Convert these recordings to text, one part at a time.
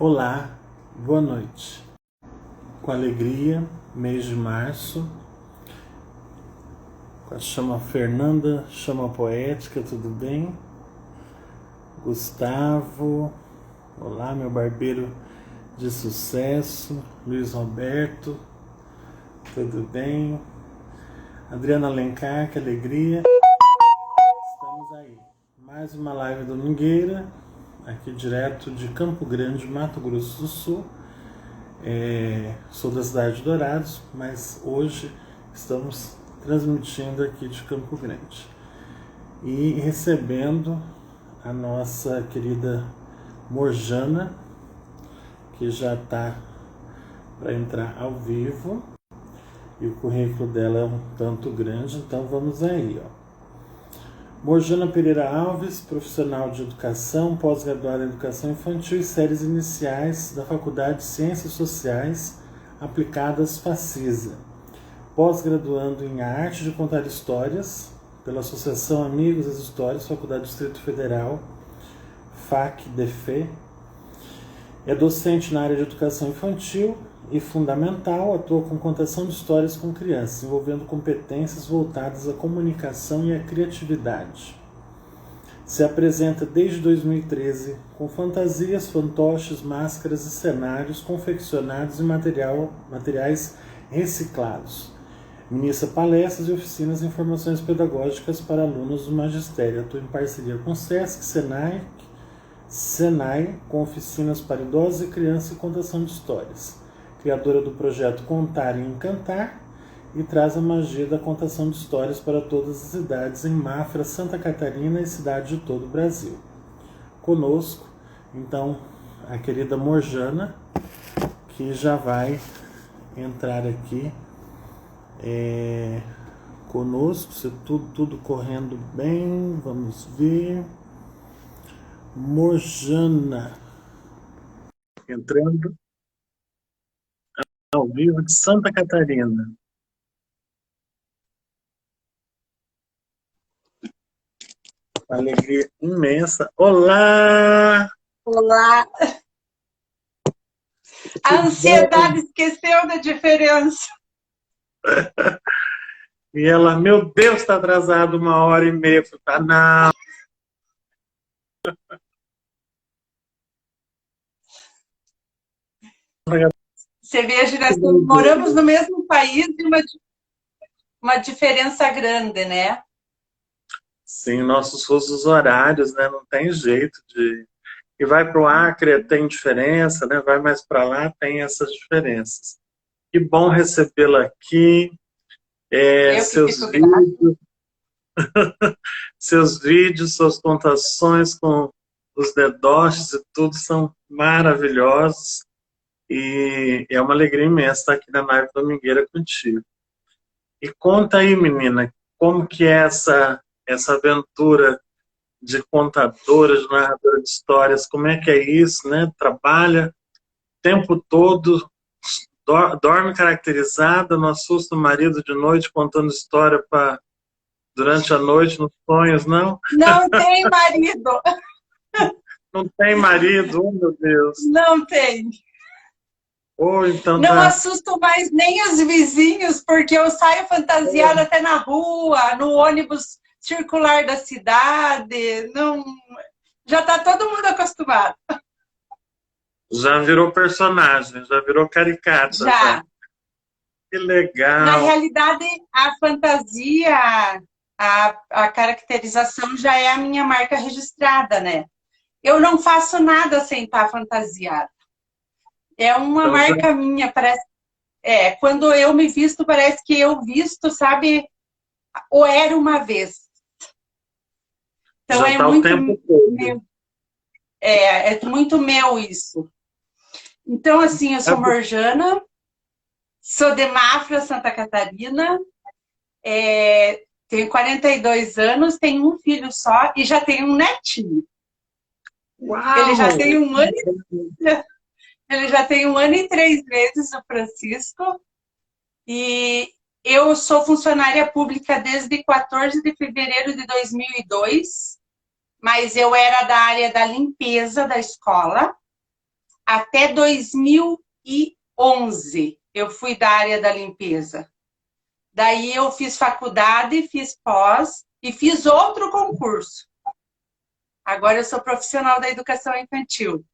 Olá, boa noite. Com alegria, mês de março, com a chama Fernanda, chama poética, tudo bem? Gustavo, olá, meu barbeiro de sucesso, Luiz Roberto, tudo bem? Adriana Alencar, que alegria. Estamos aí, mais uma live domingueira, aqui direto de Campo Grande, Mato Grosso do Sul. Sou da cidade de Dourados, mas hoje estamos transmitindo aqui de Campo Grande e recebendo a nossa querida Morjana, que já está para entrar ao vivo, e o currículo dela é um tanto grande, então vamos aí, ó. Morjana Pereira Alves, profissional de educação, pós-graduada em educação infantil e séries iniciais da Faculdade de Ciências Sociais Aplicadas Facisa. Pós-graduando em Arte de Contar Histórias pela Associação Amigos das Histórias, Faculdade do Distrito Federal, FAC-DF. É docente na área de educação infantil e fundamental, atua com contação de histórias com crianças, envolvendo competências voltadas à comunicação e à criatividade. Se apresenta desde 2013 com fantasias, fantoches, máscaras e cenários confeccionados em materiais reciclados. Ministra palestras e oficinas em formações pedagógicas para alunos do magistério. Atua em parceria com SESC, Senai, com oficinas para idosos e crianças e contação de histórias. Criadora do projeto Contar e Encantar, e traz a magia da contação de histórias para todas as idades em Mafra, Santa Catarina e cidades de todo o Brasil. Conosco, então, a querida Morjana, que já vai entrar aqui conosco, se tudo correndo bem, vamos ver. Morjana, entrando ao vivo de Santa Catarina. Alegria imensa. Olá! Olá! A ansiedade esqueceu da diferença. E ela, meu Deus, está atrasado 1h30. Tá, não. Você veja, nós moramos no mesmo país e uma diferença grande, né? Sim, nossos fusos horários, né? Não tem jeito de... E vai para o Acre, tem diferença, né? Vai mais para lá, tem essas diferenças. Que bom recebê-la aqui. Seus vídeos, seus vídeos, suas contações com os dedoches e tudo são maravilhosos. E é uma alegria imensa estar aqui na live domingueira contigo. E conta aí, menina, como que é essa aventura de contadora, de narradora de histórias, como é que é isso, né? Trabalha o tempo todo, dorme caracterizada, não assusta o marido de noite contando história durante a noite nos sonhos, não? Não tem marido. Não tem marido, oh, meu Deus. Não tem. Oh, então não tá. assusto mais nem os vizinhos, porque eu saio fantasiada até na rua, no ônibus circular da cidade. Não... Já está todo mundo acostumado. Já virou personagem, já virou caricata. Já. Que legal. Na realidade, a fantasia, a caracterização já é a minha marca registrada, né? Eu não faço nada sem estar fantasiada. É uma então, marca minha, parece. Quando eu me visto, parece que eu visto, sabe? Ou era uma vez. Então já é tá muito o tempo todo. meu. É muito meu isso. Então, assim, eu sou Morjana, sou de Mafra, Santa Catarina, tenho 42 anos, tenho um filho só e já tenho um netinho. Uau! Ele já tem 1 ano Ele já tem 1 ano e 3 meses, o Francisco. E eu sou funcionária pública desde 14 de fevereiro de 2002, mas eu era da área da limpeza da escola. até 2011 eu fui da área da limpeza. Daí eu fiz faculdade, fiz pós e fiz outro concurso. Agora eu sou profissional da educação infantil.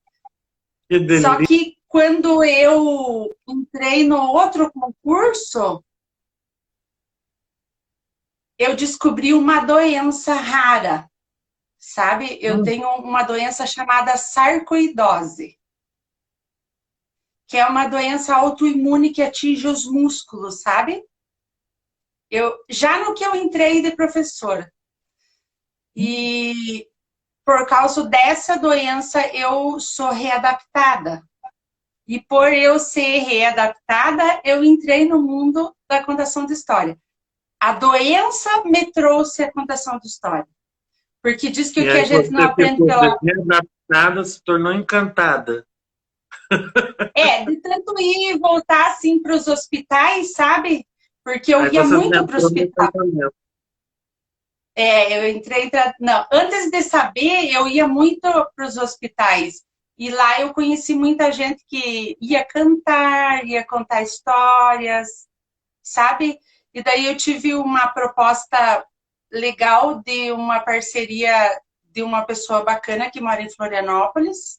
Que Só delícia. que quando eu entrei no outro concurso, eu descobri uma doença rara, sabe? Eu tenho uma doença chamada sarcoidose, que é uma doença autoimune que atinge os músculos, sabe? Já no que eu entrei de professora. E por causa dessa doença, eu sou readaptada. E por eu ser readaptada, eu entrei no mundo da contação de história. A doença me trouxe a contação de história. Porque diz que E o que aí a gente não você aprende ficou pela... adaptada, se tornou encantada. De tanto ir e voltar assim para os hospitais, sabe? Porque eu Aí ia você muito para o entrou no hospital. encantamento. Eu entrei... Não, antes de saber, eu ia muito para os hospitais. E lá eu conheci muita gente que ia cantar, ia contar histórias, sabe? E daí eu tive uma proposta legal de uma parceria de uma pessoa bacana que mora em Florianópolis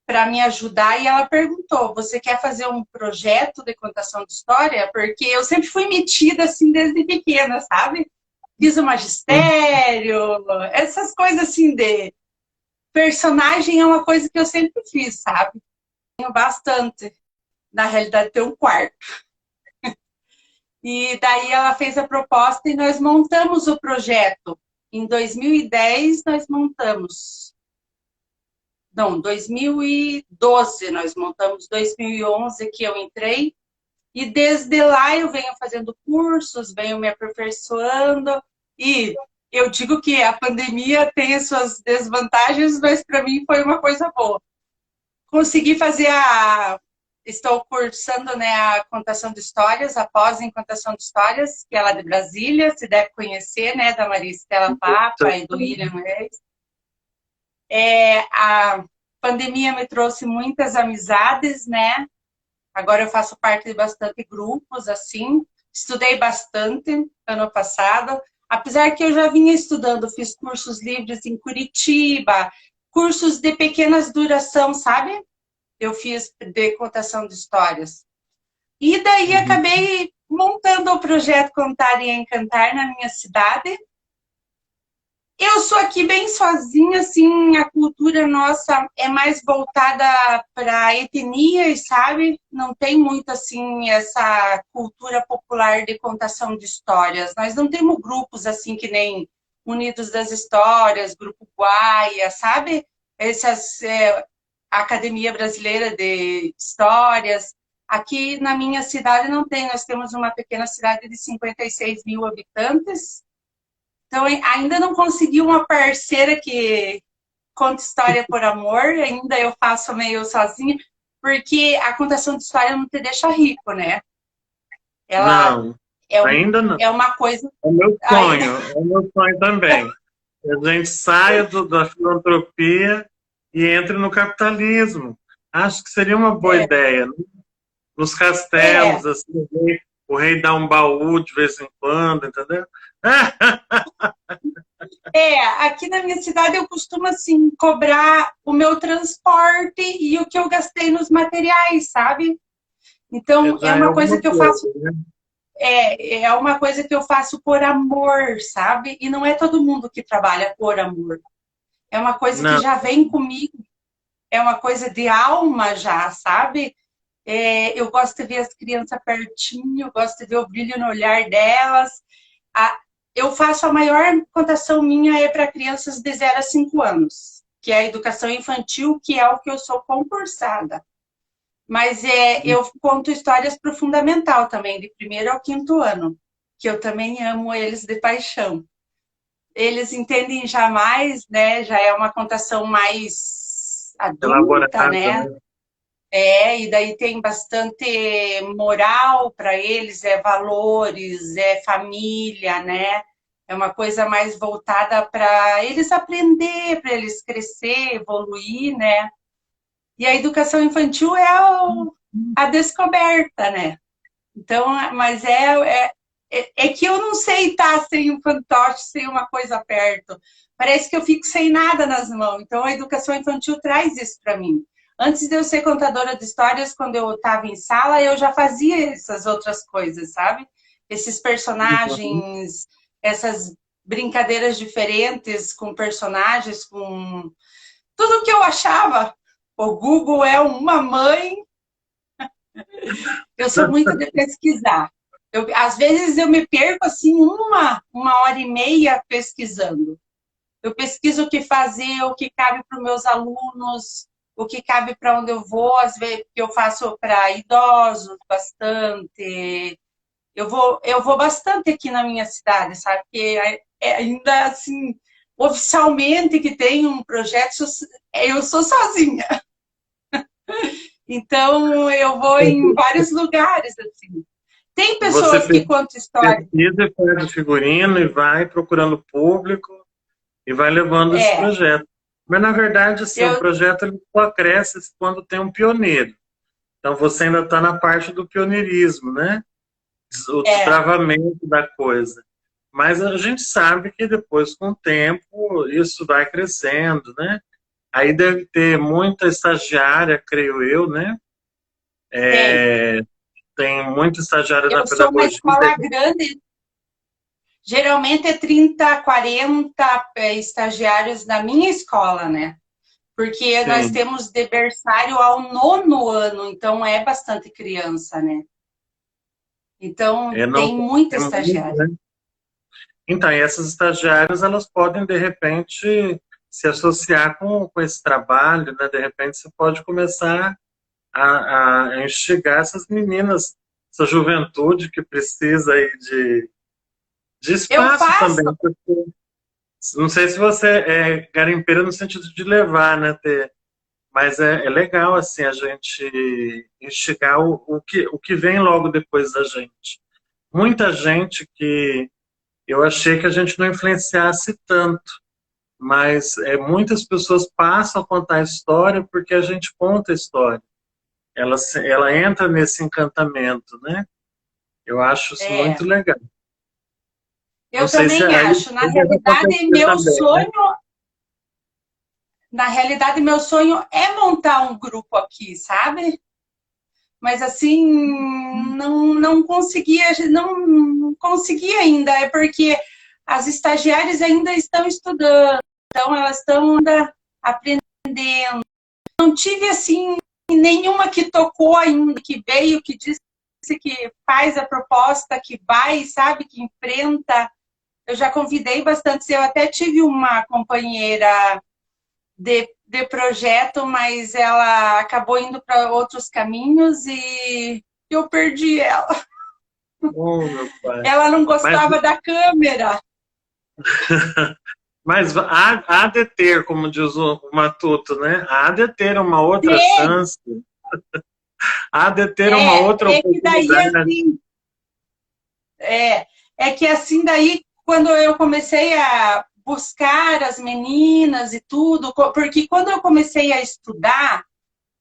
para me ajudar e ela perguntou: você quer fazer um projeto de contação de história? Porque eu sempre fui metida assim desde pequena, sabe? Fiz o magistério, essas coisas assim de personagem é uma coisa que eu sempre fiz, sabe? Tenho bastante. Na realidade, tem um quarto. E daí ela fez a proposta e nós montamos o projeto. Em 2010 nós montamos. Não, 2012 nós montamos, 2011 que eu entrei. E desde lá eu venho fazendo cursos, venho me aperfeiçoando. E eu digo que a pandemia tem as suas desvantagens, mas para mim foi uma coisa boa. Consegui fazer Estou cursando, né, a contação de histórias, a pós em contação de histórias, que é lá de Brasília, se deve conhecer, né, da Maria Estela Papa e do William Reis. A pandemia me trouxe muitas amizades, né? Agora eu faço parte de bastante grupos, assim. Estudei bastante ano passado, apesar que eu já vinha estudando, fiz cursos livres em Curitiba, cursos de pequenas duração, sabe? Eu fiz de contação de histórias. E daí acabei montando o projeto Contar e Encantar na minha cidade. Eu sou aqui bem sozinha, assim, a cultura nossa é mais voltada para etnias, sabe? Não tem muito, assim, essa cultura popular de contação de histórias. Nós não temos grupos, assim, que nem Unidos das Histórias, Grupo Guaia, sabe? Essas, Academia Brasileira de Histórias. Aqui na minha cidade não tem, nós temos uma pequena cidade de 56 mil habitantes. Então, ainda não consegui uma parceira que conta história por amor, ainda eu faço meio sozinha, porque a contação de história não te deixa rico, né? Ela Não, é, ainda não. é uma coisa... É meu Ainda... sonho, é meu sonho também. A gente saia da filantropia e entre no capitalismo. Acho que seria uma boa ideia, né? Nos É, castelos, assim, o rei dá um baú de vez em quando, entendeu? aqui na minha cidade eu costumo, assim, cobrar o meu transporte e o que eu gastei nos materiais, sabe? Então, é Já é uma coisa alguma que eu coisa, faço né? é uma coisa que eu faço por amor, sabe? E não é todo mundo que trabalha por amor. É uma coisa que Não, já vem comigo, é uma coisa de alma já, sabe? Eu gosto de ver as crianças pertinho, gosto de ver o brilho no olhar delas. Eu faço a maior contação minha é para crianças de 0 a 5 anos, que é a educação infantil, que é o que eu sou concursada. Mas eu conto histórias para o fundamental também, de 1º ao 5º ano, que eu também amo eles de paixão. Eles entendem já mais, né? Já é uma contação mais adulta, elaborada, né? né? E daí tem bastante moral para eles, valores, família, né? É uma coisa mais voltada para eles aprender, para eles crescer, evoluir, né? E a educação infantil é a descoberta, né? Então, mas é que eu não sei estar sem um fantoche, sem uma coisa perto. Parece que eu fico sem nada nas mãos. Então, a educação infantil traz isso para mim. Antes de eu ser contadora de histórias, quando eu estava em sala, eu já fazia essas outras coisas, sabe? Esses personagens, essas brincadeiras diferentes com personagens, com tudo que eu achava. O Google é uma mãe. Eu sou muito de pesquisar. Às vezes eu me perco assim uma hora e meia pesquisando. Eu pesquiso o que fazer, o que cabe para os meus alunos, o que cabe para onde eu vou, às vezes eu faço para idosos bastante. Eu vou bastante aqui na minha cidade, sabe? Porque ainda assim, oficialmente que tem um projeto, eu sou sozinha. Então eu vou em vários lugares assim. Tem pessoas que contam histórias. Pesquisa e faz figurino e vai procurando público e vai levando esse projeto. Mas, na verdade, assim, o projeto ele só cresce quando tem um pioneiro. Então, você ainda está na parte do pioneirismo, né? O desbravamento da coisa. Mas a gente sabe que depois, com o tempo, isso vai crescendo, né? Aí deve ter muita estagiária, creio eu, né? Tem muita estagiária da pedagogia. Eu sou uma escola grande. Geralmente é 30, 40 estagiários da minha escola, né? Porque nós temos de berçário ao 9º ano, então é bastante criança, né? Então tem muita estagiária. Né? Então, e essas estagiárias, elas podem, de repente, se associar com esse trabalho, né? De repente, você pode começar a instigar essas meninas, essa juventude que precisa aí de espaço também. Porque, não sei se você é garimpeira no sentido de levar, né? Mas é legal, assim, a gente instigar o que vem logo depois da gente. Muita gente que eu achei que a gente não influenciasse tanto, mas muitas pessoas passam a contar a história porque a gente conta a história. Ela entra nesse encantamento, né? Eu acho isso muito legal. Eu também acho. Na realidade, meu sonho... Na realidade, meu sonho é montar um grupo aqui, sabe? Mas assim, não conseguia ainda. É porque as estagiárias ainda estão estudando, então elas estão ainda aprendendo. Não tive assim nenhuma que tocou ainda, que veio, que disse que faz a proposta, que vai, sabe, que enfrenta. Eu já convidei bastante. Eu até tive uma companheira de projeto, mas ela acabou indo para outros caminhos e eu perdi ela. Oh, meu pai. Ela não gostava da câmera. Mas há de ter, como diz o Matuto, né? Há de ter uma outra chance. Há de ter uma outra oportunidade. Que daí, assim, é que assim, daí, quando eu comecei a buscar as meninas e tudo, porque quando eu comecei a estudar,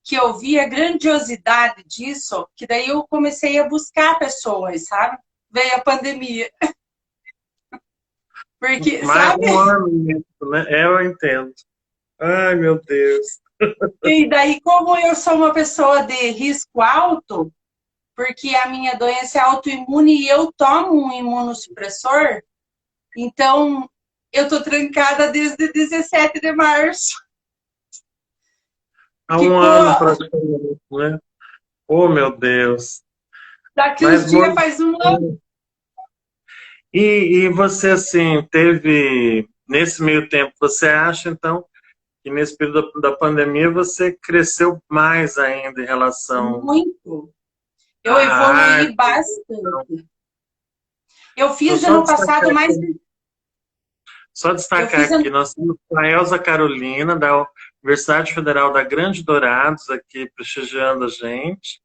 que eu vi a grandiosidade disso, que daí eu comecei a buscar pessoas, sabe? Veio a pandemia. Porque, mais sabe? Um ano mesmo, né? Eu entendo. Ai, meu Deus. E daí, como eu sou uma pessoa de risco alto, porque a minha doença é autoimune e eu tomo um imunossupressor, então eu tô trancada desde 17 de março. Há um ano praticamente, né? Oh, meu Deus. Daqui uns dias faz um ano. E você, assim, teve, nesse meio tempo, você acha, então, que nesse período da pandemia você cresceu mais ainda em relação... Muito. Eu evoluí bastante. Eu fiz ano passado mais... Só destacar aqui, nós temos a Elza Carolina, da Universidade Federal da Grande Dourados, aqui prestigiando a gente.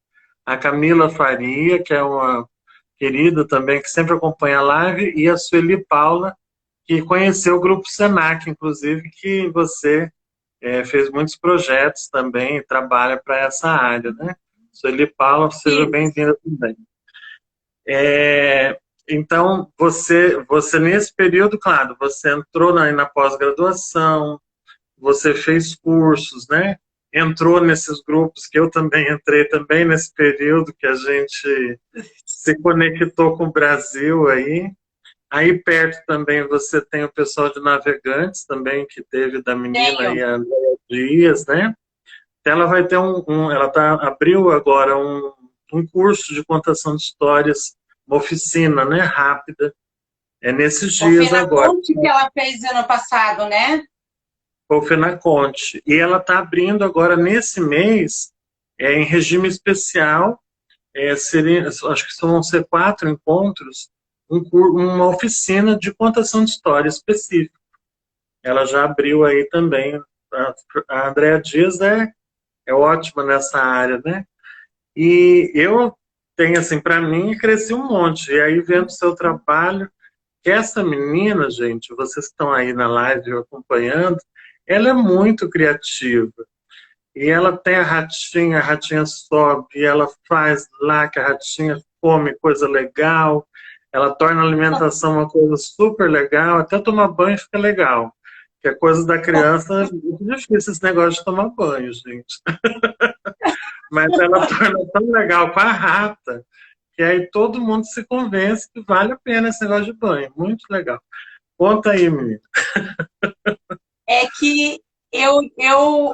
A Camila Faria, que é uma querida também, que sempre acompanha a live, e a Sueli Paula, que conheceu o Grupo Senac, inclusive, que você fez muitos projetos também, trabalha para essa área, né? Sueli Paula, seja bem-vinda também. Então, você nesse período, claro, você entrou na pós-graduação, você fez cursos, né? Entrou nesses grupos que eu também entrei também nesse período que a gente se conectou com o Brasil aí. Aí perto também você tem o pessoal de Navegantes também, que teve da menina aí, a Andréa Dias, né? Ela vai ter abriu agora um curso de contação de histórias, uma oficina, né, rápida, nesses dias agora. O FENACONTE que ela fez ano passado, né? O FENACONTE. E ela está abrindo agora, nesse mês, em regime especial, acho que vão ser 4 encontros, uma oficina de contação de história específica. Ela já abriu aí também. A Andréa Dias é ótima nessa área, né? E eu tenho, assim, para mim, cresci um monte. E aí, vendo o seu trabalho, que essa menina, gente, vocês que estão aí na live acompanhando, ela é muito criativa. E ela tem a ratinha sobe, e ela faz lá que a ratinha come coisa legal, ela torna a alimentação uma coisa super legal, até tomar banho fica legal. Que é coisa da criança, é muito difícil esse negócio de tomar banho, gente. Mas ela torna tão legal com a rata, que aí todo mundo se convence que vale a pena esse negócio de banho. Muito legal. Conta aí, menina. É que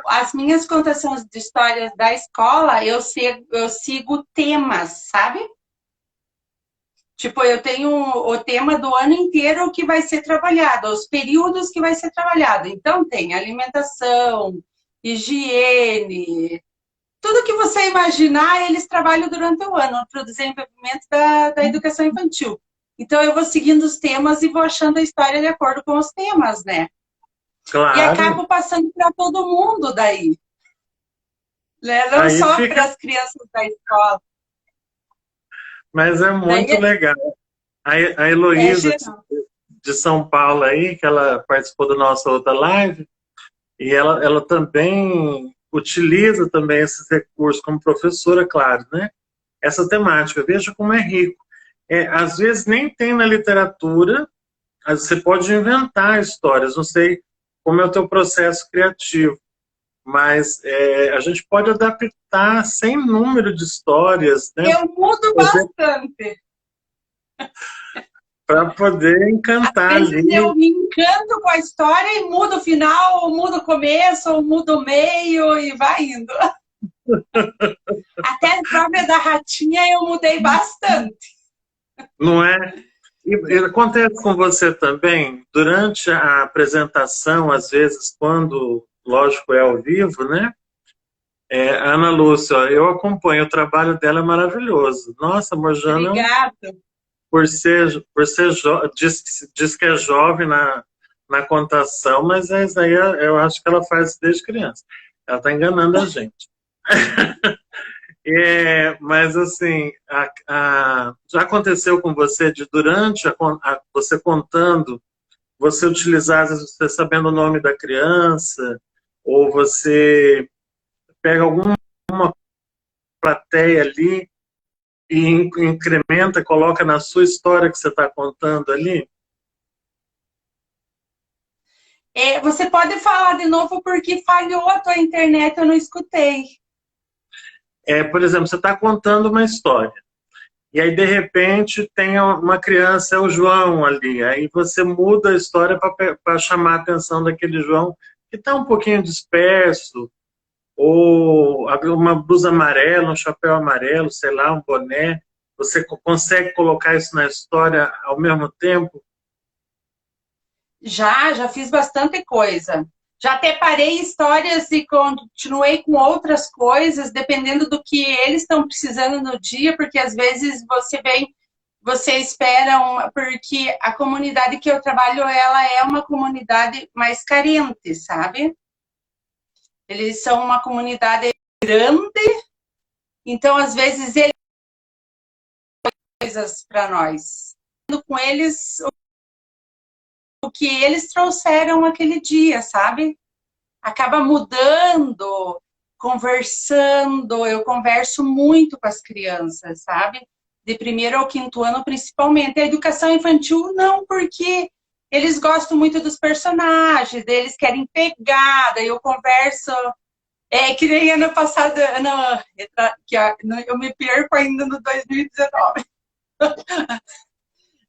as minhas contações de histórias da escola, eu sigo temas, sabe? Tipo, eu tenho o tema do ano inteiro que vai ser trabalhado, os períodos que vai ser trabalhado. Então, tem alimentação, higiene, tudo que você imaginar, eles trabalham durante o ano para o desenvolvimento da educação infantil. Então, eu vou seguindo os temas e vou achando a história de acordo com os temas, né? Claro. E acabo passando para todo mundo daí. Né? Não aí só para as crianças da escola. Mas é muito legal. A Heloísa de São Paulo aí, que ela participou da nossa outra live, e ela também utiliza também esses recursos como professora, claro, né? Essa temática, veja como é rico. Às vezes nem tem na literatura, você pode inventar histórias, não sei como é o teu processo criativo, mas a gente pode adaptar sem número de histórias, né? Eu mudo bastante. Para poder encantar ali. Eu me encanto com a história e mudo o final, ou mudo o começo, ou mudo o meio e vai indo. Até a própria da ratinha eu mudei bastante. Não é? E acontece com você também, durante a apresentação, às vezes, quando, lógico, é ao vivo, né? A Ana Lúcia, eu acompanho, o trabalho dela é maravilhoso. Nossa, Morjana, obrigada. Por ser diz que é jovem na contação, mas isso aí eu acho que ela faz desde criança. Ela está enganando a gente. Mas assim, já aconteceu com você de durante você contando, você utilizar, às vezes, você sabendo o nome da criança, ou você pega alguma plateia ali e incrementa, coloca na sua história que você está contando ali? Você pode falar de novo porque falhou a tua internet, eu não escutei. Por exemplo, você está contando uma história, e aí, de repente, tem uma criança, é o João ali, aí você muda a história para chamar a atenção daquele João que está um pouquinho disperso, ou uma blusa amarela, um chapéu amarelo, sei lá, um boné. Você consegue colocar isso na história ao mesmo tempo? Já fiz bastante coisa. Já até parei histórias e continuei com outras coisas, dependendo do que eles estão precisando no dia, porque às vezes você espera, porque a comunidade que eu trabalho, ela é uma comunidade mais carente, sabe? Eles são uma comunidade grande, então às vezes eles coisas para nós. Com eles o que eles trouxeram aquele dia, sabe? acaba mudando, conversando. Eu converso muito com as crianças, sabe? De primeiro ao quinto ano, principalmente. A educação infantil, não, porque eles gostam muito dos personagens, eles querem pegar, daí eu converso. É que nem ano passado, eu me perco ainda no 2019.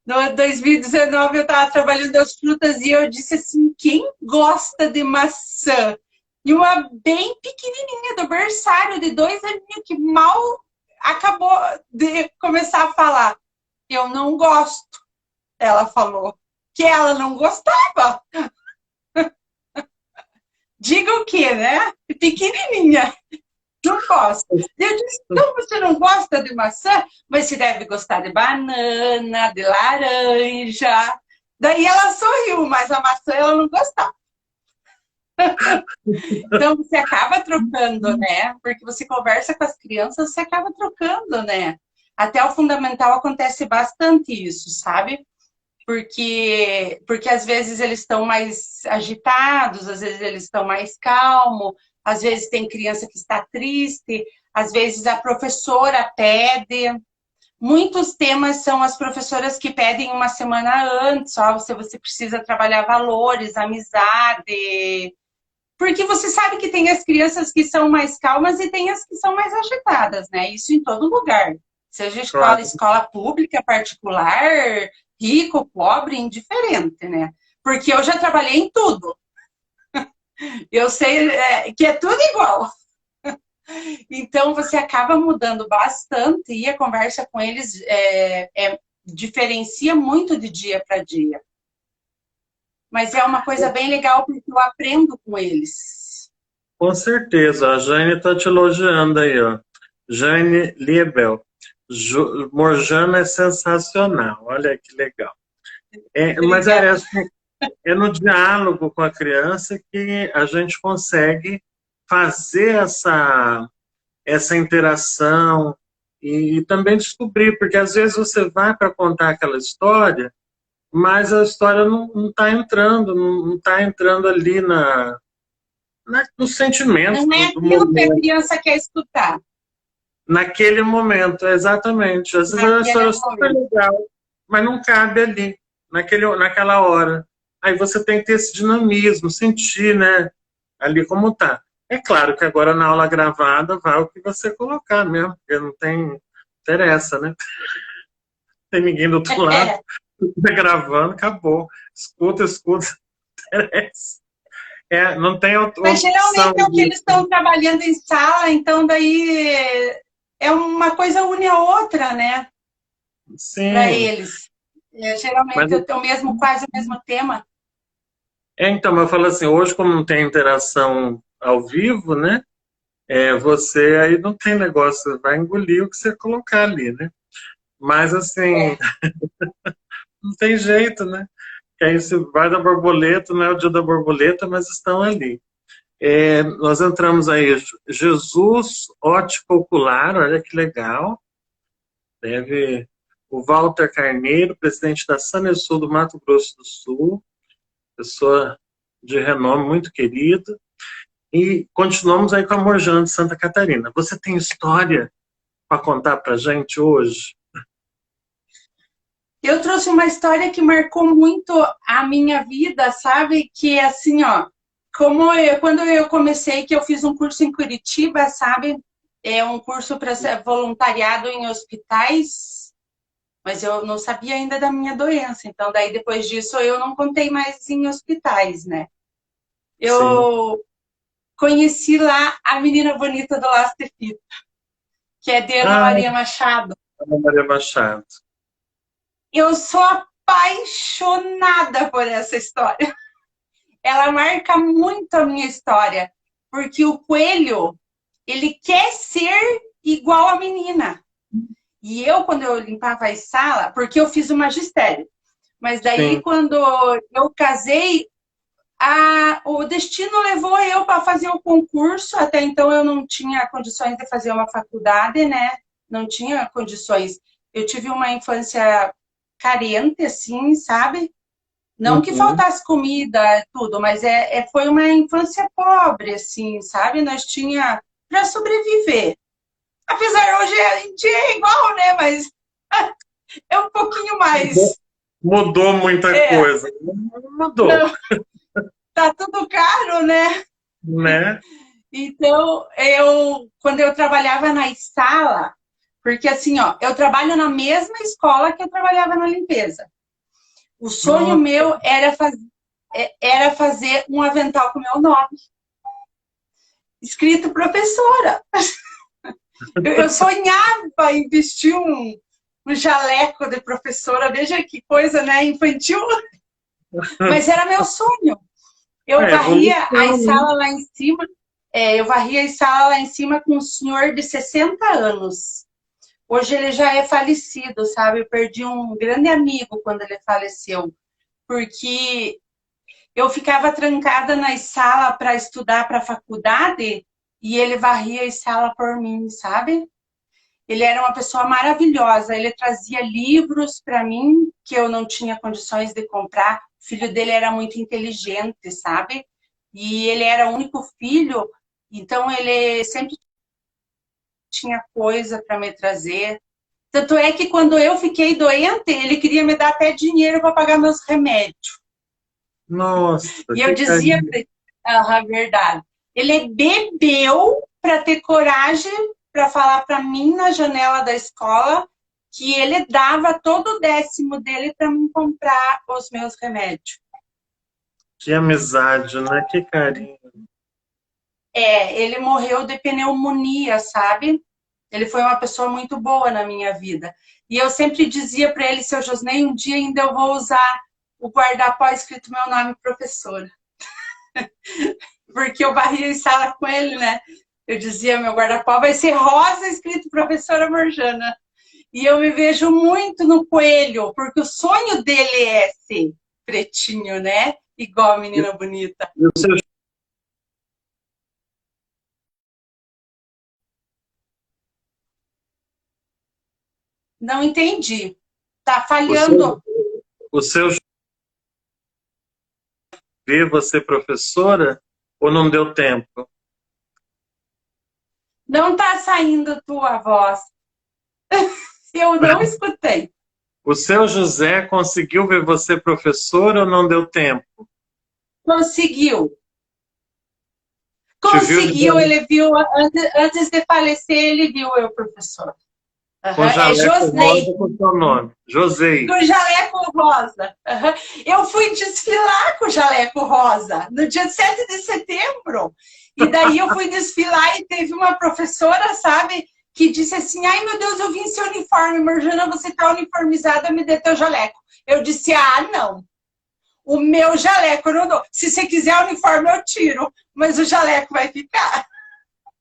No 2019 eu estava trabalhando as frutas e eu disse assim, quem gosta de maçã? E uma bem pequenininha, do berçário, de 2 aninhos, que mal acabou de começar a falar. Eu não gosto, ela falou. Que ela não gostava. Diga o quê, né? Pequenininha. Não gosta. Eu disse, então você não gosta de maçã? Mas você deve gostar de banana, de laranja. Daí ela sorriu, mas a maçã ela não gostava. Então você acaba trocando, né? Porque você conversa com as crianças, você acaba trocando, né? Até o fundamental acontece bastante isso, sabe? Porque às vezes eles estão mais agitados, às vezes eles estão mais calmos, às vezes tem criança que está triste, às vezes a professora pede. Muitos temas são as professoras que pedem uma semana antes, ó, se você precisa trabalhar valores, amizade. Porque você sabe que tem as crianças que são mais calmas e tem as que são mais agitadas, né? Isso em todo lugar. Seja Claro. escola pública, particular, rico, pobre, indiferente, né? Porque eu já trabalhei em tudo. Eu sei que é tudo igual. Então, você acaba mudando bastante e a conversa com eles diferencia muito de dia para dia. Mas é uma coisa bem legal porque eu aprendo com eles. Com certeza, a Jane está te elogiando aí, ó. Jane Liebel. Morjana é sensacional, olha que legal. Mas assim, é no diálogo com a criança que a gente consegue fazer essa interação e também descobrir, porque às vezes você vai para contar aquela história, mas a história não está entrando, não está entrando ali no sentimento Não é do aquilo que a momento. criança quer escutar. Naquele momento, exatamente. Às vezes é uma Naquele história super momento. legal, mas não cabe ali, naquela hora. Aí você tem que ter esse dinamismo, sentir, né, ali como tá. É claro que agora na aula gravada vai o que você colocar mesmo, porque não tem interessa, né? Não tem ninguém do outro lado, tá gravando, acabou. Escuta, escuta, não interessa. Não tem Mas opção geralmente é o que eles disso. estão trabalhando em sala, então daí é uma coisa une a outra, né? Para Sim, eles. mas Geralmente é o mesmo, quase o mesmo tema. então, eu falo assim, hoje como não tem interação ao vivo, né? Você aí não tem negócio, vai engolir o que você colocar ali, né? Mas assim, É. não tem jeito, né? Que aí se vai da borboleta, não é o dia da borboleta, mas estão ali. Nós entramos aí, Jesus Ótica Ocular, olha que legal. Deve o Walter Carneiro, presidente da Sanesul do Mato Grosso do Sul, pessoa de renome muito querido. E continuamos aí com a Morjana de Santa Catarina. Você tem história para contar para gente hoje? Eu trouxe uma história que marcou muito a minha vida, sabe? Que é assim, ó, quando eu comecei, que eu fiz um curso em Curitiba, sabe? É um curso para ser voluntariado em hospitais, mas eu não sabia ainda da minha doença. Então, daí depois disso, eu não contei mais em hospitais, né? Sim. Eu conheci lá a menina bonita do Laço de Fita, que é de Ana Ah, Maria Machado. Ana Maria Machado. Eu sou apaixonada por essa história. Ela marca muito a minha história, porque o coelho, ele quer ser igual a menina. E eu, quando eu limpava a sala, porque eu fiz o magistério, mas daí, Sim. quando eu casei, o destino levou eu para fazer o concurso. Até então, eu não tinha condições de fazer uma faculdade, né? Não tinha condições. Eu tive uma infância carente, assim, sabe? Não que faltasse comida, tudo, mas foi uma infância pobre, assim, sabe? Nós tinha para sobreviver. Apesar hoje em dia é igual, né? Mas é um pouquinho mais. Mudou muita coisa. Mudou. Não, tá tudo caro, né? Né? Então, quando eu trabalhava na sala, porque assim, ó, eu trabalho na mesma escola que eu trabalhava na limpeza. O sonho meu era fazer um avental com meu nome. Escrito professora. Eu sonhava em vestir um jaleco de professora. Veja que coisa, né? Infantil. Mas era meu sonho. Eu varria a sala lá em cima. Eu varria a sala lá em cima com um senhor de 60 anos. Hoje ele já é falecido, sabe? Eu perdi um grande amigo quando ele faleceu. Porque eu ficava trancada na sala para estudar para a faculdade e ele varria a sala por mim, sabe? Ele era uma pessoa maravilhosa. Ele trazia livros para mim que eu não tinha condições de comprar. O filho dele era muito inteligente, sabe? E ele era o único filho, então ele sempre tinha coisa para me trazer. Tanto é que quando eu fiquei doente, ele queria me dar até dinheiro para pagar meus remédios. Nossa. E eu dizia para ele, verdade. Ele bebeu para ter coragem para falar para mim na janela da escola que ele dava todo o 10º dele para me comprar os meus remédios. Que amizade, né? Que carinho. Ele morreu de pneumonia, sabe? Ele foi uma pessoa muito boa na minha vida. E eu sempre dizia para ele, seu Josnei, um dia ainda eu vou usar o guardapó escrito meu nome, professora. Porque eu varria em sala com ele, né? Eu dizia, meu guarda-pó vai ser rosa escrito professora Morjana. E eu me vejo muito no coelho, porque o sonho dele é ser pretinho, né? Igual a menina bonita. E o seu... Não entendi. Tá falhando. O seu ver você professora ou não deu tempo? Não tá saindo tua voz. Eu não escutei. O seu José conseguiu ver você professora ou não deu tempo? Conseguiu. Conseguiu, ele viu, antes de falecer, ele viu eu, professor. Com jaleco rosa com seu nome. Josei. Com jaleco rosa. Eu fui desfilar com jaleco rosa no dia 7 de setembro. E daí eu fui desfilar e teve uma professora, sabe, que disse assim, ai meu Deus, eu vim sem uniforme, Morjana, você está uniformizada, me dê teu jaleco. Eu disse, não. O meu jaleco eu não dou. Se você quiser uniforme, eu tiro, mas o jaleco vai ficar.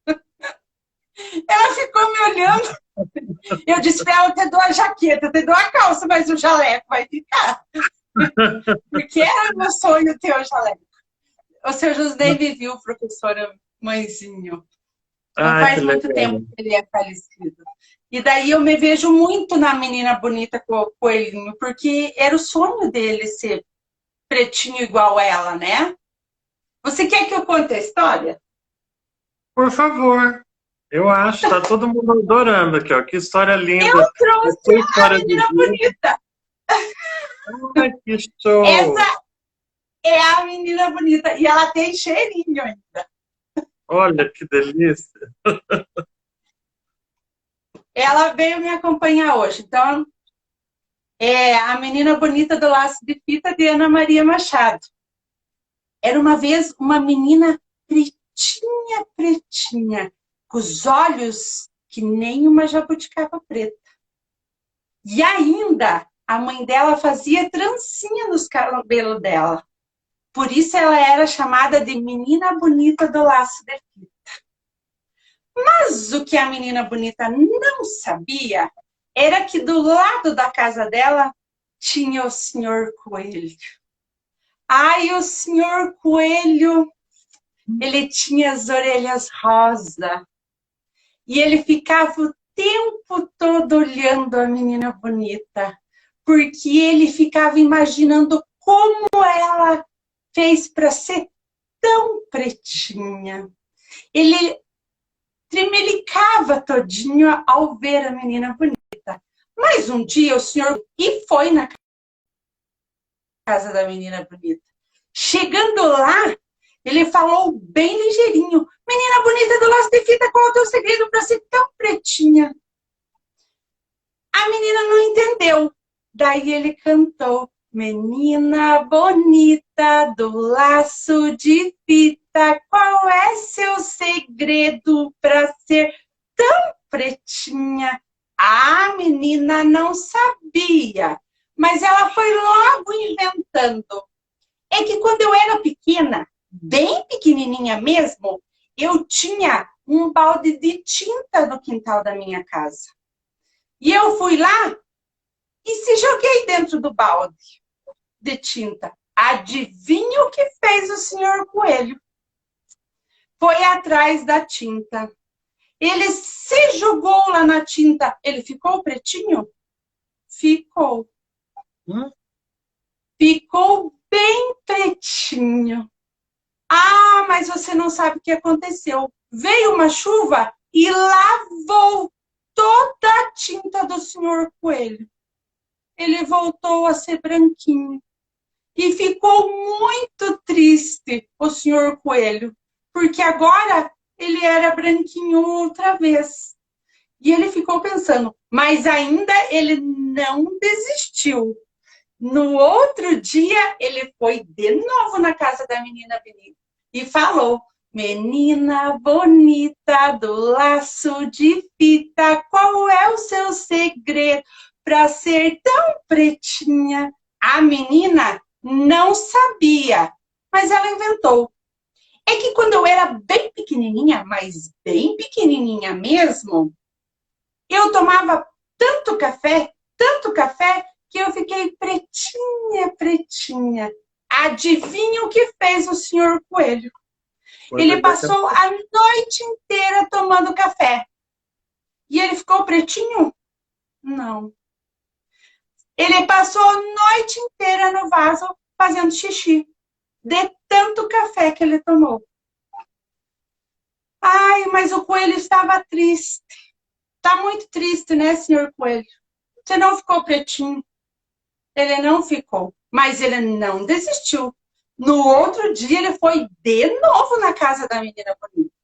Ela ficou me olhando. Eu disse para ela, eu te dou a jaqueta, eu te dou a calça, mas o jaleco vai ficar. Porque era meu sonho ter o jaleco. O seu José me viu, professora mãezinho. Não faz muito tempo que ele é falecido. E daí eu me vejo muito na menina bonita com o coelhinho, porque era o sonho dele ser pretinho igual ela, né? Você quer que eu conte a história? Por favor. Eu acho, tá todo mundo adorando aqui, ó. Que história linda. Eu trouxe a menina bonita. Ai, que show. Essa é a menina bonita. E ela tem cheirinho ainda. Olha, que delícia. Ela veio me acompanhar hoje. Então, é a menina bonita do Laço de Fita de Ana Maria Machado. Era uma vez uma menina pretinha, pretinha, com os olhos que nem uma jabuticaba preta. E ainda, a mãe dela fazia trancinha nos cabelos dela. Por isso ela era chamada de menina bonita do Laço de Fita. Mas o que a menina bonita não sabia era que do lado da casa dela tinha o senhor Coelho. Ai, o senhor Coelho, ele tinha as orelhas rosa. E ele ficava o tempo todo olhando a menina bonita, porque ele ficava imaginando como ela fez para ser tão pretinha. Ele tremelicava todinho ao ver a menina bonita. Mas um dia o senhor e foi na casa da menina bonita. Chegando lá, ele falou bem ligeirinho: menina bonita do laço de fita, qual é o teu segredo para ser tão pretinha? A menina não entendeu. Daí ele cantou: menina bonita do laço de fita, qual é seu segredo para ser tão pretinha? A menina não sabia, mas ela foi logo inventando. É que quando eu era pequena, bem pequenininha mesmo, eu tinha um balde de tinta no quintal da minha casa. E eu fui lá e se joguei dentro do balde de tinta. Adivinha o que fez o senhor Coelho? Foi atrás da tinta. Ele se jogou lá na tinta. Ele ficou pretinho? Ficou. Ficou bem pretinho. Ah, mas você não sabe o que aconteceu. Veio uma chuva e lavou toda a tinta do senhor Coelho. Ele voltou a ser branquinho. E ficou muito triste o senhor Coelho, porque agora ele era branquinho outra vez. E ele ficou pensando, mas ainda ele não desistiu. No outro dia, ele foi de novo na casa da menina bonita e falou: menina bonita do laço de fita, qual é o seu segredo para ser tão pretinha? A menina não sabia, mas ela inventou. É que quando eu era bem pequenininha, mas bem pequenininha mesmo, eu tomava tanto café, que eu fiquei pretinha, pretinha. Adivinha o que fez o senhor Coelho? Ele passou a noite inteira tomando café. E ele ficou pretinho? Não. Ele passou a noite inteira no vaso fazendo xixi. De tanto café que ele tomou. Ai, mas o coelho estava triste. Está muito triste, né, senhor Coelho? Você não ficou pretinho. Ele não ficou, mas ele não desistiu. No outro dia, ele foi de novo na casa da menina bonita.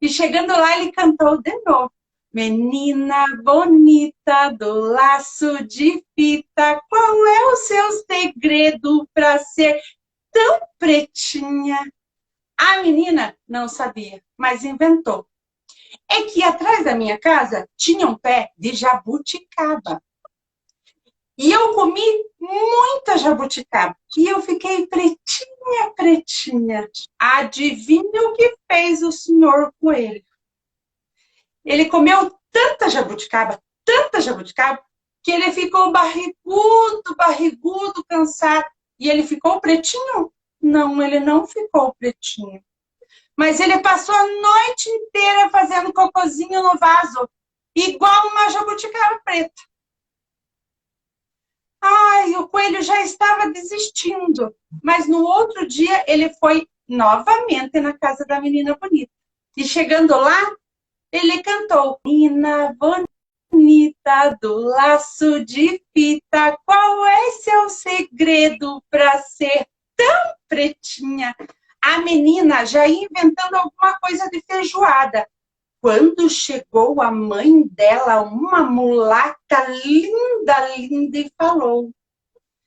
E chegando lá, ele cantou de novo. Menina bonita do laço de fita, qual é o seu segredo para ser tão pretinha? A menina não sabia, mas inventou. É que atrás da minha casa tinha um pé de jabuticaba. E eu comi muita jabuticaba. E eu fiquei pretinha, pretinha. Adivinha o que fez o senhor Coelho? Ele comeu tanta jabuticaba, que ele ficou barrigudo, cansado. E ele ficou pretinho? Não, ele não ficou pretinho. Mas ele passou a noite inteira fazendo cocôzinho no vaso, igual uma jabuticaba preta. Ai, o coelho já estava desistindo. Mas no outro dia ele foi novamente na casa da menina bonita. E chegando lá, ele cantou: menina bonita do laço de fita, qual é seu segredo para ser tão pretinha? A menina já ia inventando alguma coisa de feijoada. Quando chegou a mãe dela, uma mulata linda, linda, e falou: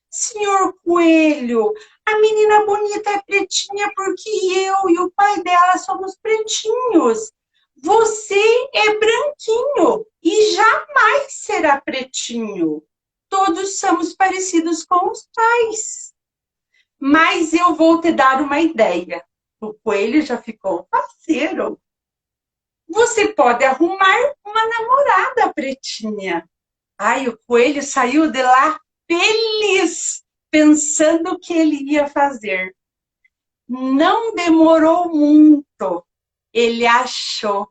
senhor Coelho, a menina bonita é pretinha porque eu e o pai dela somos pretinhos. Você é branquinho e jamais será pretinho. Todos somos parecidos com os pais. Mas eu vou te dar uma ideia. O coelho já ficou faceiro. Você pode arrumar uma namorada pretinha. Ai, o coelho saiu de lá feliz, pensando o que ele ia fazer. Não demorou muito. Ele achou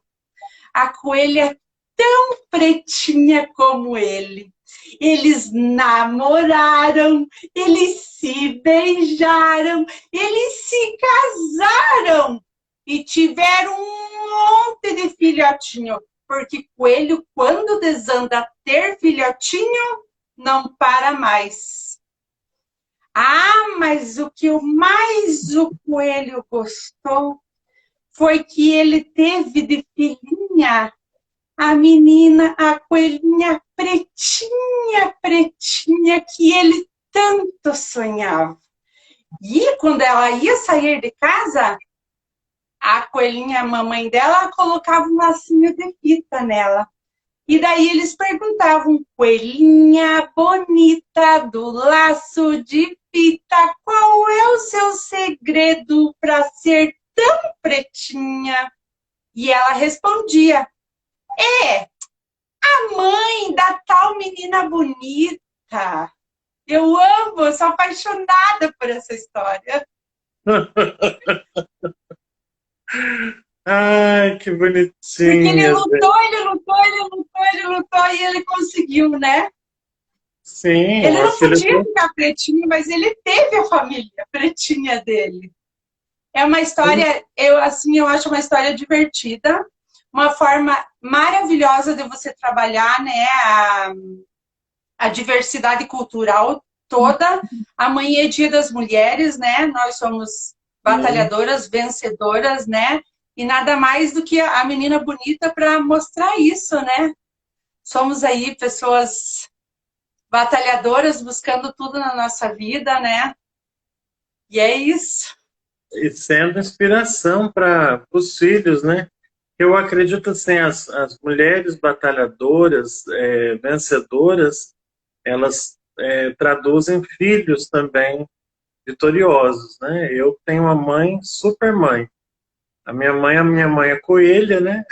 a coelha tão pretinha como ele. Eles namoraram, eles se beijaram, eles se casaram e tiveram um monte de filhotinho. Porque coelho, quando desanda a ter filhotinho, não para mais. Ah, mas o que mais o coelho gostou foi que ele teve de filhinha a menina, a coelhinha pretinha, pretinha, que ele tanto sonhava. E quando ela ia sair de casa, a coelhinha, a mamãe dela, colocava um lacinho de fita nela. E daí eles perguntavam, coelhinha bonita do laço de fita, qual é o seu segredo para ser tão pretinha? E ela respondia, é, a mãe da tal menina bonita. Eu amo, eu sou apaixonada por essa história. Ai, que Porque ele bonitinha, gente. lutou, ele lutou, ele lutou, ele lutou e ele conseguiu, né? Sim, Ele uma não filha podia do... ficar pretinho, mas ele teve a família pretinha dele. É uma história, eu acho uma história divertida, uma forma maravilhosa de você trabalhar, né, a diversidade cultural toda. Amanhã é Dia das Mulheres, né? Nós somos Sim. batalhadoras, vencedoras, né? E nada mais do que a menina bonita para mostrar isso, né? Somos aí pessoas batalhadoras buscando tudo na nossa vida, né? E é isso. E sendo inspiração para os filhos, né? Eu acredito assim, as mulheres batalhadoras, vencedoras, elas traduzem filhos também vitoriosos, né? Eu tenho uma mãe super mãe. A minha mãe é coelha, né?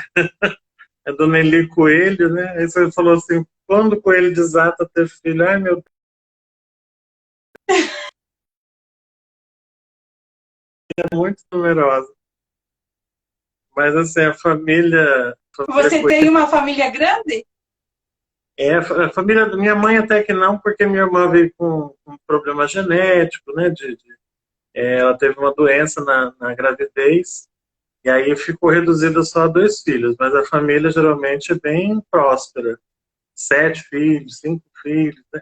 É Dona Eli Coelho, né? Aí você falou assim, quando o coelho desata a ter filho, ai meu Deus, é muito numerosa. Mas assim, a família Você tem uma família grande? a família da minha mãe até que não, porque minha irmã veio com um problema genético, né? Ela teve uma doença na gravidez, e aí ficou reduzida só a 2 filhos, mas a família geralmente é bem próspera. 7 filhos, 5 filhos, né?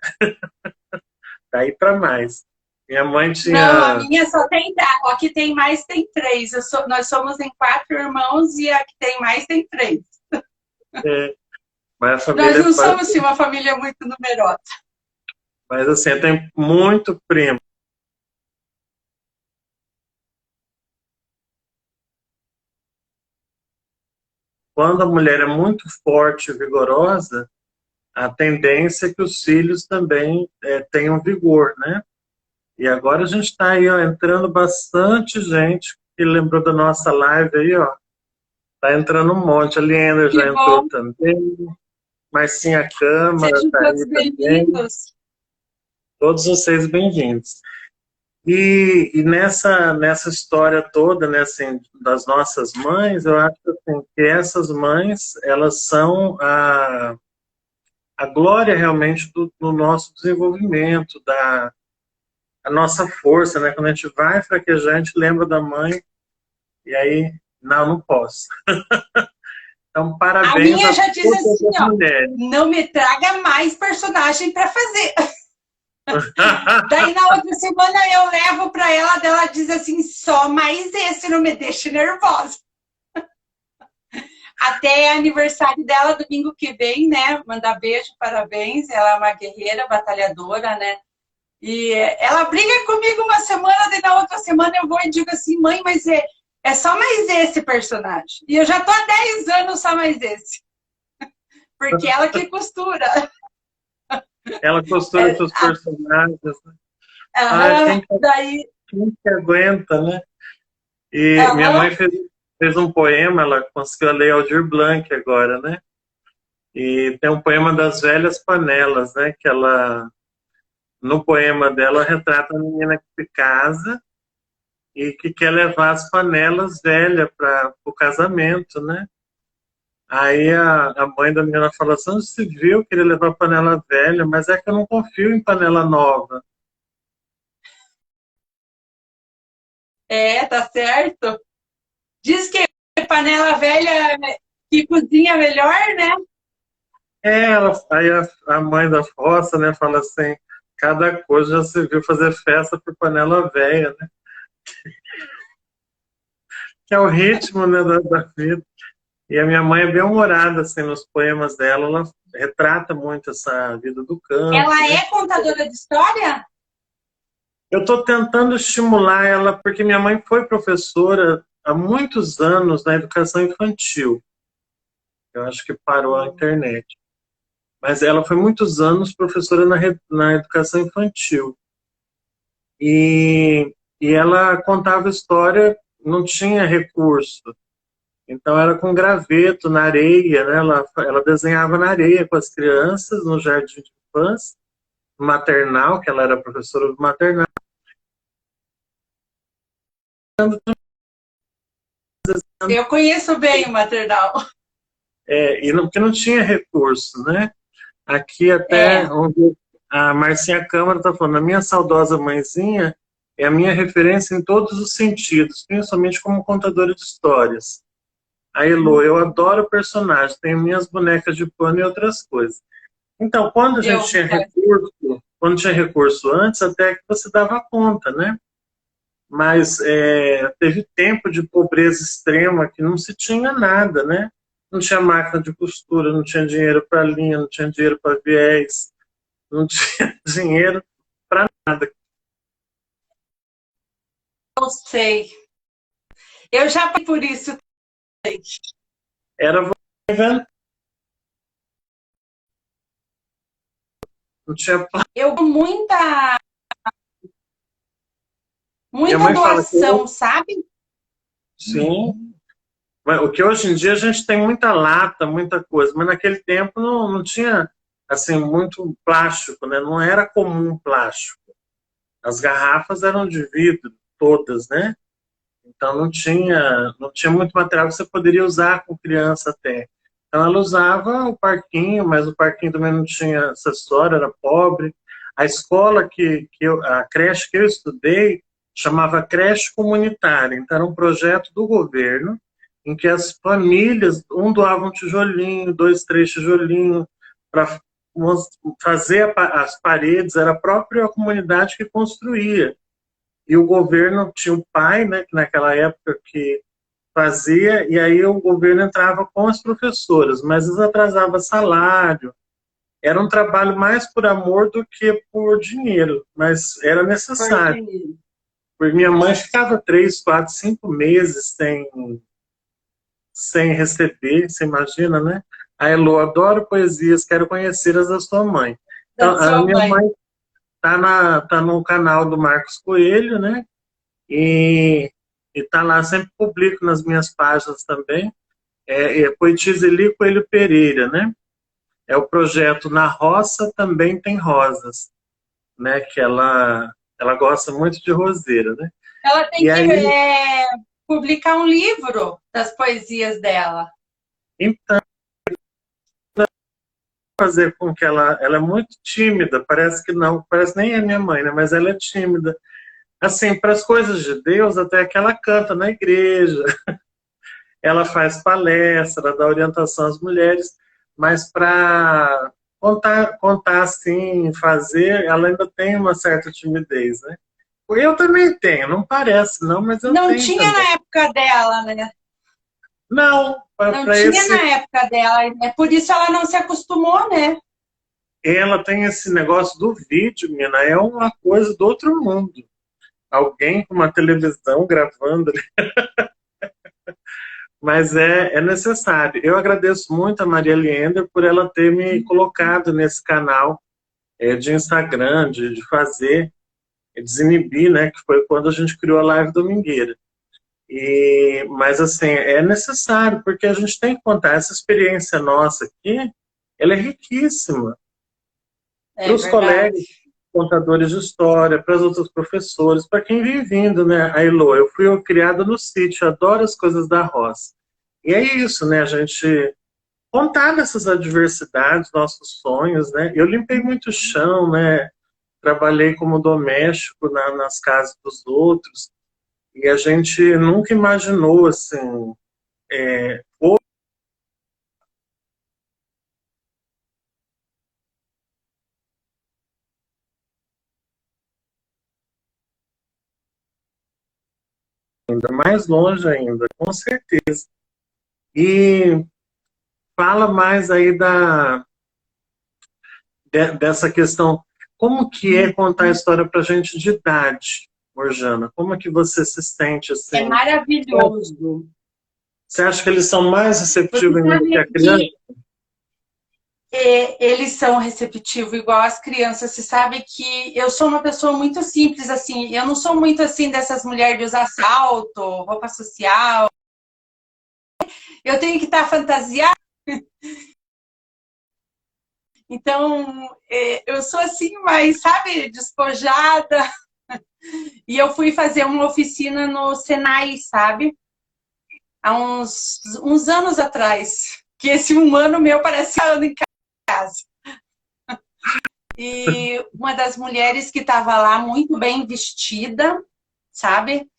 Daí para mais. Minha mãe Não, a tinha. minha só tem. A que tem mais tem três. Nós somos em 4 irmãos e a que tem mais tem três. É, mas a Nós família é não quase. somos sim, uma família muito numerosa. Mas assim, eu tenho muito primo. Quando a mulher é muito forte e vigorosa, a tendência é que os filhos também tenham vigor, né? E agora a gente está aí, ó, entrando bastante gente que lembrou da nossa live aí, ó. Tá entrando um monte. A Lienda Que já entrou bom. também. Marcinha Câmara Sejam tá todos aí também. bem-vindos. Todos vocês bem-vindos. E nessa história toda, né, assim, das nossas mães, eu acho assim, que essas mães, elas são a glória realmente do nosso desenvolvimento, a nossa força, né? Quando a gente vai fraquejar, a gente lembra da mãe e aí, não, não posso. Então, A parabéns minha a já diz todas assim, as ó, mulheres. não me traga mais personagem para fazer. Daí na outra semana eu levo para ela, dela diz assim, só mais esse, não me deixe nervosa. Até aniversário dela, domingo que vem, né? Mandar beijo, parabéns. Ela é uma guerreira, batalhadora, né? E ela briga comigo uma semana, daí na outra semana eu vou e digo assim, mãe, mas é só mais esse personagem. E eu já tô há 10 anos só mais esse. Porque ela que costura. Ela costura É, seus personagens. Né? Ah, daí, quem que aguenta, né? E minha aham, mãe fez um poema, ela conseguiu ler Aldir Blanc agora, né? E tem um poema das velhas panelas, né? Que ela, no poema dela, retrata a menina que se casa e que quer levar as panelas velhas para o casamento, né? Aí a mãe da menina falou assim, onde se viu, queria levar panela velha, mas é que eu não confio em panela nova. É, tá certo. Diz que panela velha que cozinha melhor, né? Aí a mãe da roça, né, fala assim, cada coisa já se viu fazer festa por panela velha, né? Que é o ritmo, né, da vida. E a minha mãe é bem humorada, assim, nos poemas dela, ela retrata muito essa vida do campo, Ela né? é contadora de história? Eu estou tentando estimular ela, porque minha mãe foi professora há muitos anos na educação infantil. Eu acho que parou a internet. Mas ela foi muitos anos professora na educação infantil. E ela contava história, não tinha recurso. Então era com graveto na areia, né? Ela desenhava na areia com as crianças no jardim de infância, maternal, que ela era professora do maternal. Eu conheço bem o maternal. Porque não tinha recurso, né? Aqui até É, onde a Marcinha Câmara está falando, a minha saudosa mãezinha é a minha referência em todos os sentidos, principalmente como contadora de histórias. A Elo, eu adoro o personagem, tenho minhas bonecas de pano e outras coisas. Então, eu. quando tinha recurso antes, até que você dava conta, né? Mas teve tempo de pobreza extrema que não se tinha nada, né? Não tinha máquina de costura, não tinha dinheiro para linha, não tinha dinheiro para viés, não tinha dinheiro para nada. Eu sei. Eu já passei por isso. Era você inventando, não tinha. Eu muita, Minha muita mãe fala que doação, sabe? sim. O que hoje em dia a gente tem muita lata, muita coisa, mas naquele tempo não tinha assim muito plástico, né? Não era comum plástico. As garrafas eram de vidro, todas, né? Então não tinha muito material que você poderia usar com criança até. Então ela usava o parquinho, mas o parquinho também não tinha acessório, era pobre. A escola a creche que eu estudei chamava creche comunitária. Então era um projeto do governo em que as famílias, um doava um tijolinho, dois, três tijolinhos para fazer as paredes, era a própria comunidade que construía. E o governo tinha o pai, né, que naquela época que fazia, e aí o governo entrava com as professoras, mas eles atrasavam salário. Era um trabalho mais por amor do que por dinheiro, mas era necessário. Porque Porque minha mãe ficava 3, 4, 5 meses sem receber, você imagina, né? A Elo, adoro poesias, quero conhecer as da sua mãe. da Então, a sua minha mãe. mãe tá no canal do Marcos Coelho, né? E está lá, sempre publico nas minhas páginas também. Poetisa Eli Coelho Pereira, né? É o projeto Na Roça Também Tem Rosas, né? Que ela gosta muito de roseira, né? Ela tem E que aí, publicar um livro das poesias dela. então, fazer com que ela é muito tímida, parece que não, parece nem a minha mãe, né? Mas ela é tímida. Assim, para as coisas de Deus, até que ela canta na igreja, ela faz palestra, dá orientação às mulheres, mas para contar assim, fazer, ela ainda tem uma certa timidez, né? Eu também tenho, não parece não, mas eu Não tenho tinha também. na época dela, né? Não, Não para tinha esse, na época dela. É por isso ela não se acostumou, né? ela tem esse negócio do vídeo, menina, é uma coisa do outro mundo. Alguém com uma televisão gravando, mas é necessário. Eu agradeço muito a Maria Leander por ela ter me colocado nesse canal de Instagram, de fazer, desinibir, né, que foi quando a gente criou a Live Domingueira. Mas, assim, é necessário, porque a gente tem que contar. Essa experiência nossa aqui, ela é riquíssima. Para É os verdade. colegas contadores de história, para os outros professores, para quem vem vindo, né? A Elo, eu fui criada no sítio, adoro as coisas da roça. E é isso, né? A gente contar dessas adversidades, nossos sonhos, né? Eu limpei muito chão, né? Trabalhei como doméstico nas casas dos outros, e a gente nunca imaginou, assim, ainda mais longe ainda, com certeza. E fala mais aí dessa questão, como que é contar a história para gente de idade, Morjana? Como é que você se sente É assim? maravilhoso. Você acha que eles são mais Você receptivos ainda do que a sabe criança? que eles são receptivos igual as crianças. Você sabe que eu sou uma pessoa muito simples, assim. Eu não sou muito assim dessas mulheres de usar salto, roupa social. Eu tenho que estar fantasiada. Então, eu sou assim, mas, sabe, despojada. E eu fui fazer uma oficina no Senai, sabe? Há uns anos atrás. Que esse um ano meu parece um ano em casa. E uma das mulheres que estava lá, muito bem vestida, sabe?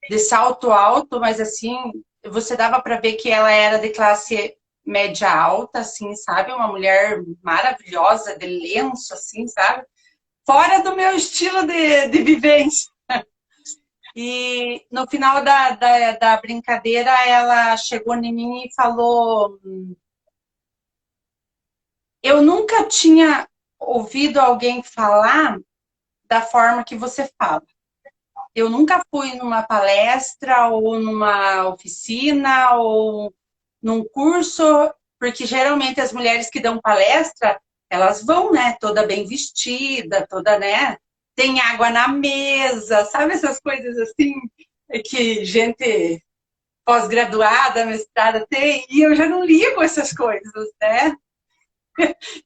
De salto alto, mas assim, você dava para ver que ela era de classe média alta, assim, sabe? Uma mulher maravilhosa, de lenço, assim, sabe? Fora do meu estilo de vivência. E no final da brincadeira, ela chegou em mim e falou: eu nunca tinha ouvido alguém falar da forma que você fala. Eu nunca fui numa palestra ou numa oficina ou num curso, porque geralmente as mulheres que dão palestra, elas vão, né, toda bem vestida, toda, né, tem água na mesa, sabe essas coisas assim que gente pós-graduada, mestrada tem, e eu já não ligo essas coisas, né?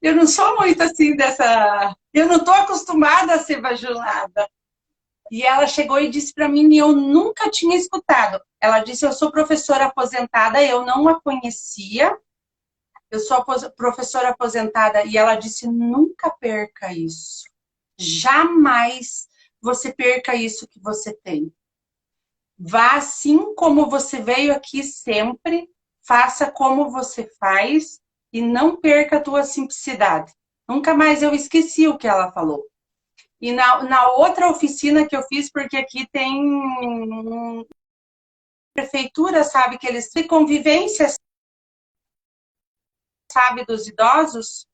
Eu não sou muito assim dessa, eu não estou acostumada a ser bajulada. E ela chegou e disse para mim, e eu nunca tinha escutado. Ela disse, eu sou professora aposentada, eu não a conhecia, eu sou professora aposentada, e ela disse, nunca perca isso. Jamais você perca isso que você tem. Vá assim como você veio aqui sempre, faça como você faz e não perca a tua simplicidade. Nunca mais eu esqueci o que ela falou. E na outra oficina que eu fiz, porque aqui tem prefeitura, sabe, que eles têm convivência, sabe, dos idosos,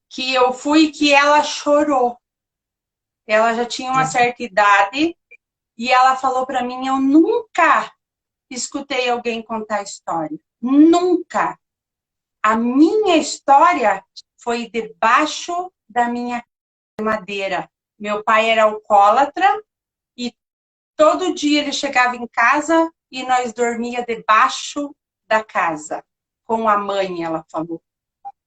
que eu fui que ela chorou. Ela já tinha uma certa idade e ela falou para mim, eu nunca escutei alguém contar história. Nunca. A minha história foi debaixo da minha madeira. Meu pai era alcoólatra e todo dia ele chegava em casa e nós dormia debaixo da casa. Com a mãe, ela falou.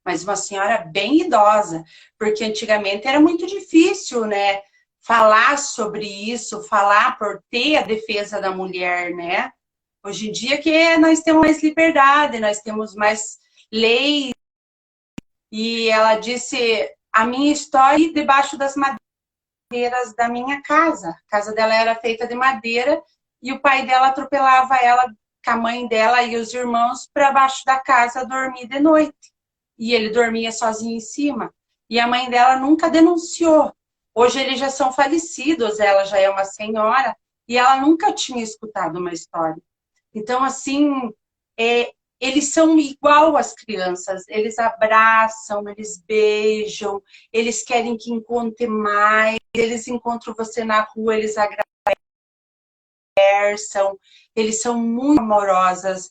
Mas uma senhora bem idosa, porque antigamente era muito difícil, né? Falar sobre isso, falar por ter a defesa da mulher, né? Hoje em dia que nós temos mais liberdade, nós temos mais leis. E ela disse, a minha história debaixo das madeiras da minha casa. A casa dela era feita de madeira e o pai dela atropelava ela com a mãe dela e os irmãos para baixo da casa dormir de noite. E ele dormia sozinho em cima. E a mãe dela nunca denunciou. Hoje eles já são falecidos, ela já é uma senhora, e ela nunca tinha escutado uma história. Então, assim, eles são igual às crianças, eles abraçam, eles beijam, eles querem que encontre mais, eles encontram você na rua, eles agradecem, eles são muito amorosas.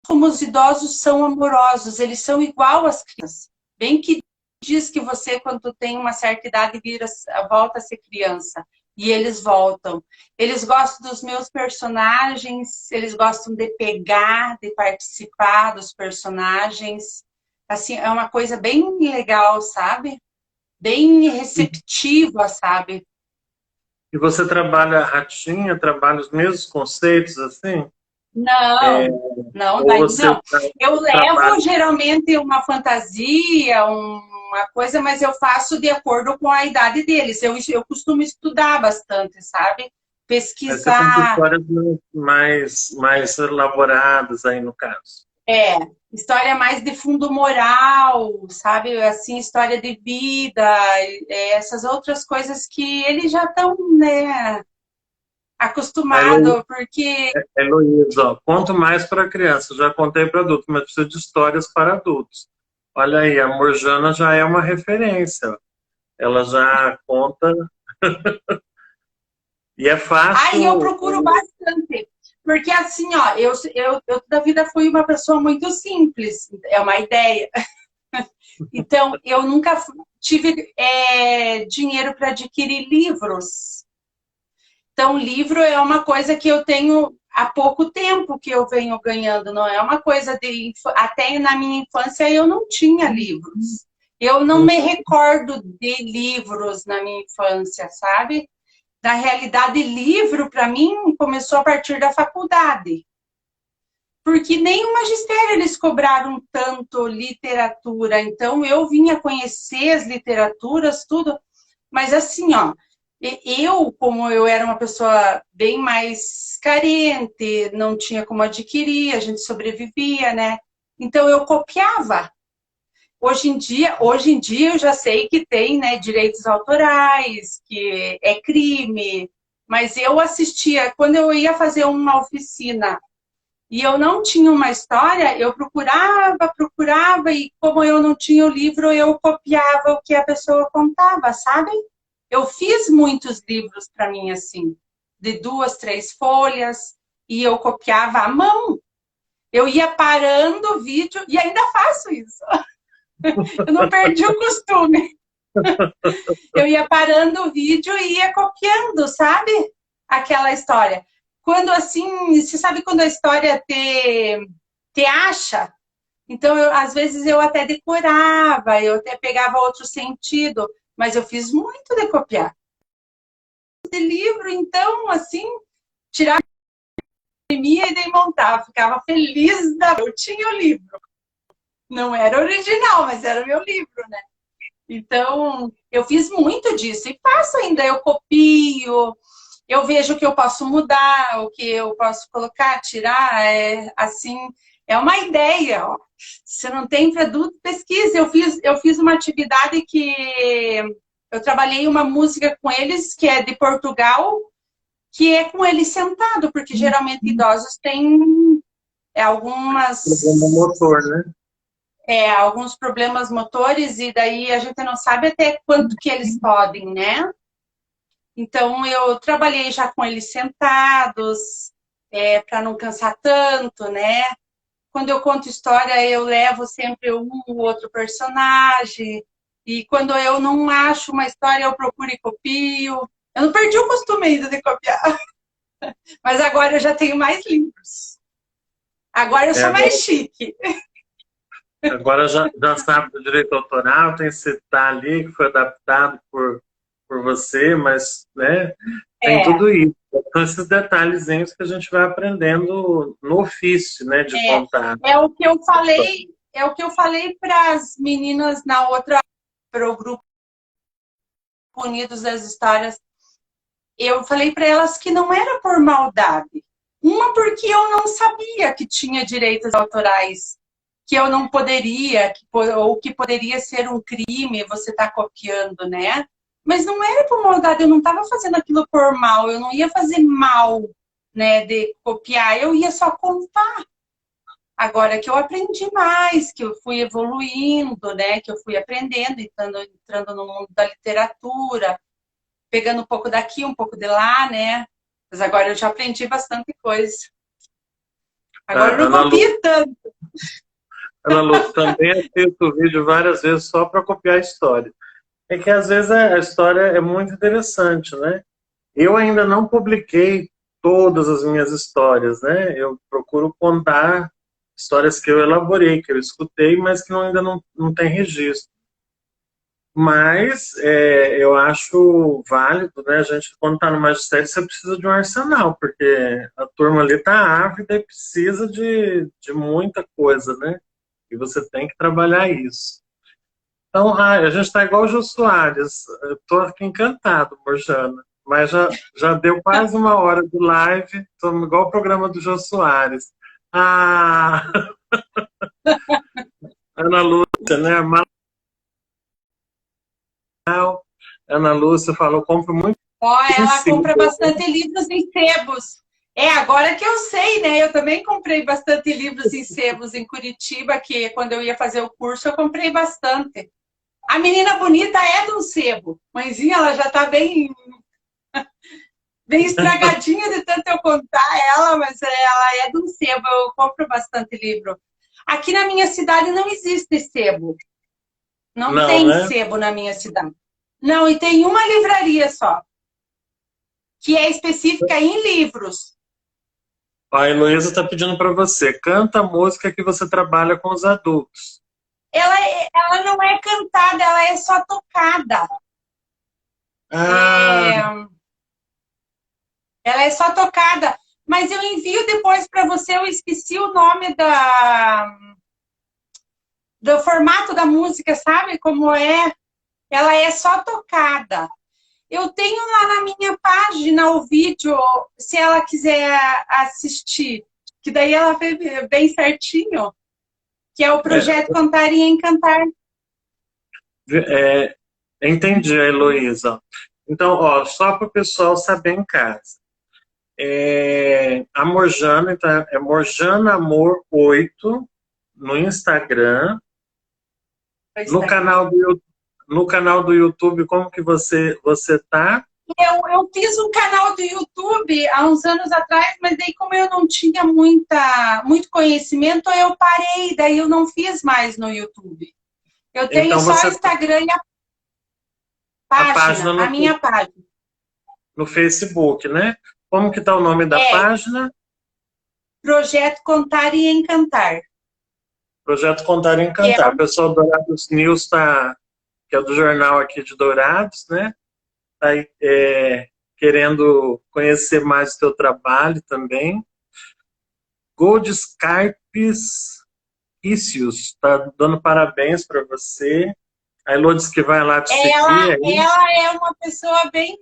Como os idosos são amorosos, eles são igual às crianças. Bem que diz que você, quando tem uma certa idade, volta a ser criança. E eles voltam. Eles gostam dos meus personagens, eles gostam de pegar, de participar dos personagens. Assim, é uma coisa bem legal, sabe? Bem receptiva, sabe? E você trabalha a ratinha, trabalha os mesmos conceitos, assim? Não, não, Ou daí você não. Eu levo trabalha? geralmente uma fantasia, uma coisa, mas eu faço de acordo com a idade deles. Eu costumo estudar bastante, sabe? Aí você conta Pesquisar, histórias mais elaboradas aí no caso. é, história mais de fundo moral, sabe? Assim, história de vida, essas outras coisas que eles já estão, né, A Helo- acostumados, porque Heloísa, ó, conto mais para criança, já contei para adultos, mas preciso de histórias para adultos. Olha aí, a Morjana já é uma referência. Ó. Ela já conta, e é aí eu fácil. procuro bastante. Porque assim, ó, eu toda a vida fui uma pessoa muito simples, é uma ideia. Então, eu nunca tive dinheiro para adquirir livros. Então, livro é uma coisa que eu tenho há pouco tempo que eu venho ganhando, não é uma coisa de. Até na minha infância eu não tinha livros. Eu não me recordo de livros na minha infância, sabe? Na realidade, livro para mim começou a partir da faculdade. Porque nem o magistério eles cobraram tanto literatura. Então eu vinha conhecer as literaturas, tudo, mas assim, ó, eu, como eu era uma pessoa bem mais carente, não tinha como adquirir, a gente sobrevivia, né? Então eu copiava. Hoje em dia eu já sei que tem, né, direitos autorais, que é crime, mas eu assistia, quando eu ia fazer uma oficina e eu não tinha uma história, eu procurava, e como eu não tinha o livro, eu copiava o que a pessoa contava, sabe? Eu fiz muitos livros para mim, assim, de 2, 3 folhas, e eu copiava à mão. Eu ia parando o vídeo, e ainda faço isso. Eu não perdi o costume. Eu ia parando o vídeo e ia copiando, sabe? Aquela história. Quando assim, você sabe quando a história te acha? Então, às vezes eu até decorava, eu até pegava outro sentido, mas eu fiz muito de copiar. De livro, então, assim, tirava, imprimia e daí montava, ficava feliz da. Eu tinha o livro. Não era original, mas era o meu livro, né? Então, eu fiz muito disso e faço ainda. Eu copio, eu vejo o que eu posso mudar, o que eu posso colocar, tirar, assim, é uma ideia. Ó. Se não tem produto, pesquisa. Eu fiz uma atividade que eu trabalhei uma música com eles, que é de Portugal, que é com eles sentado, porque geralmente idosos têm Programa algumas motor, né? alguns problemas motores e daí a gente não sabe até quanto que eles podem, né? Então eu trabalhei já com eles sentados, para não cansar tanto, né? Quando eu conto história, eu levo sempre um ou outro personagem. E quando eu não acho uma história, eu procuro e copio. Eu não perdi o costume ainda de copiar, mas agora eu já tenho mais livros. Agora eu É, sou mais chique. agora já sabe do direito autoral, tem que citar ali, que foi adaptado por você, mas né, tem É, tudo isso. São esses detalhezinhos que a gente vai aprendendo no ofício, né, de contar. é o que eu falei, para as meninas na outra, para o grupo Unidos das Histórias. Eu falei para elas que não era por maldade. Uma, porque eu não sabia que tinha direitos autorais, que eu não poderia, ou que poderia ser um crime você estar copiando, né? Mas não era por maldade, eu não estava fazendo aquilo por mal, eu não ia fazer mal, né, de copiar, eu ia só contar. Agora que eu aprendi mais, que eu fui evoluindo, né? Que eu fui aprendendo, entrando no mundo da literatura, pegando um pouco daqui, um pouco de lá, né? Mas agora eu já aprendi bastante coisa. Agora eu não Ana Lu, copio tanto. Ana Lu, também assisto o vídeo várias vezes só para copiar a história. É que às vezes a história é muito interessante, né? Eu ainda não publiquei todas as minhas histórias, né? Eu procuro contar histórias que eu elaborei, que eu escutei, mas que ainda não tem registro. Mas eu acho válido, né? A gente, quando está no magistério, você precisa de um arsenal, porque a turma ali está ávida e precisa de muita coisa, né? E você tem que trabalhar isso. Então, a gente está igual o Jô Soares. Eu estou aqui encantado, Morjana. Mas já deu quase uma hora de live. Estamos igual o programa do Jô Soares. Ah, Ana Lúcia, né? Ana Lúcia falou, compro muito Ó, em ela cima. compra bastante livros em sebos. Agora que eu sei, né? Eu também comprei bastante livros em sebos em Curitiba, que quando eu ia fazer o curso, eu comprei bastante. A menina bonita é de um sebo. Mãezinha, ela já tá bem estragadinha de tanto eu contar ela, mas ela é de um sebo. Eu compro bastante livro. Aqui na minha cidade não existe sebo. Não Não, tem né? sebo na minha cidade. Não, e tem uma livraria só, que é específica em livros. A Heloísa está pedindo para você, canta a música que você trabalha com os adultos. Ela não é cantada, ela é só tocada. Ah, Ela é só tocada. Mas eu envio depois para você, eu esqueci o nome do formato da música, sabe como é? Ela é só tocada. Eu tenho lá na minha página o vídeo, se ela quiser assistir, que daí ela vê bem certinho, que é o projeto Cantar e Encantar. entendi, a Heloísa. Então, ó, só para o pessoal saber em casa. A Morjana, então, é Morjana Amor 8 no Instagram. No canal do YouTube, como que você tá? Eu fiz um canal do YouTube há uns anos atrás, mas daí como eu não tinha muito conhecimento, eu parei, daí eu não fiz mais no YouTube. Eu tenho Então só você Instagram e a página a minha página. no Facebook, né? Como que tá o nome da página? Projeto Contar e Encantar. Projeto Contar e Encantar. O pessoal do Dourados News que é do jornal aqui de Dourados, né? Tá aí, querendo conhecer mais o teu trabalho também. Gold Scarpes Icius, tá dando parabéns para você. A Elô disse que vai lá te seguir aí. Ela é uma pessoa bem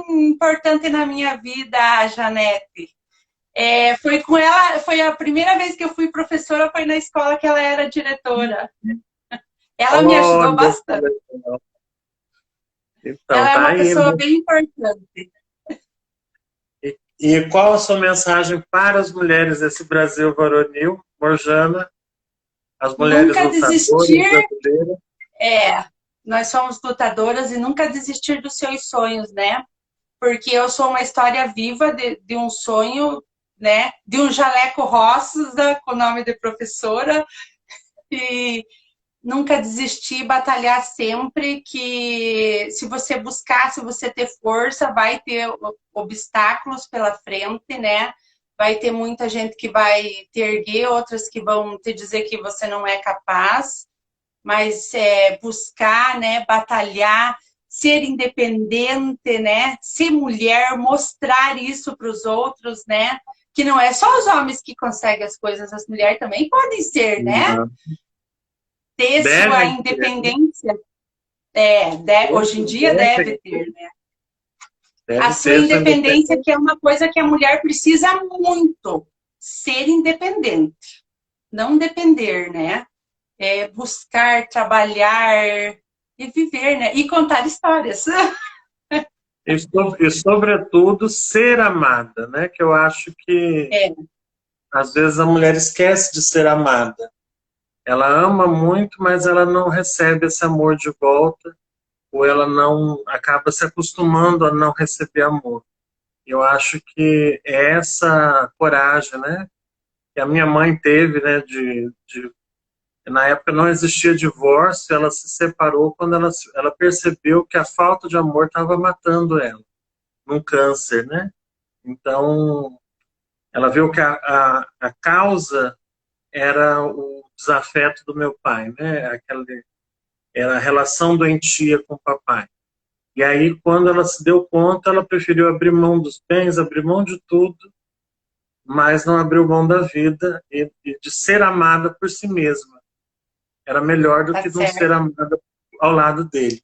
importante na minha vida, a Janete. Foi com ela, foi a primeira vez que eu fui professora, foi na escola que ela era diretora. Ela me ajudou bastante. Então, ela é tá uma aí, pessoa né? bem importante. E qual a sua mensagem para as mulheres desse Brasil varonil, Morjana? As mulheres Nunca lutadoras desistir. brasileiras? Nós somos lutadoras e nunca desistir dos seus sonhos, né? Porque eu sou uma história viva de um sonho, né? De um jaleco rosa com o nome de professora. E nunca desistir, batalhar sempre, que se você buscar, se você ter força, vai ter obstáculos pela frente, né? Vai ter muita gente que vai te erguer, outras que vão te dizer que você não é capaz, mas buscar, né? Batalhar, ser independente, né? Ser mulher, mostrar isso para os outros, né? Que não é só os homens que conseguem as coisas, as mulheres também podem ser, né? Ter sua independência. Hoje em dia deve ter, né? A sua independência, que é uma coisa que a mulher precisa muito. Ser independente. Não depender, né? Buscar, trabalhar e viver, né? E contar histórias. E sobretudo, ser amada, né? Que eu acho que às vezes a mulher esquece de ser amada. Ela ama muito, mas ela não recebe esse amor de volta, ou ela não acaba se acostumando a não receber amor. Eu acho que é essa coragem, né, que a minha mãe teve, né, na época não existia divórcio, ela se separou quando ela percebeu que a falta de amor estava matando ela, num câncer, né? Então, ela viu que a causa era o desafeto do meu pai, né? Era a relação doentia com o papai. E aí, quando ela se deu conta, ela preferiu abrir mão dos bens, abrir mão de tudo, mas não abriu mão da vida e de ser amada por si mesma. Era melhor do Tá que não certo. ser amada ao lado dele.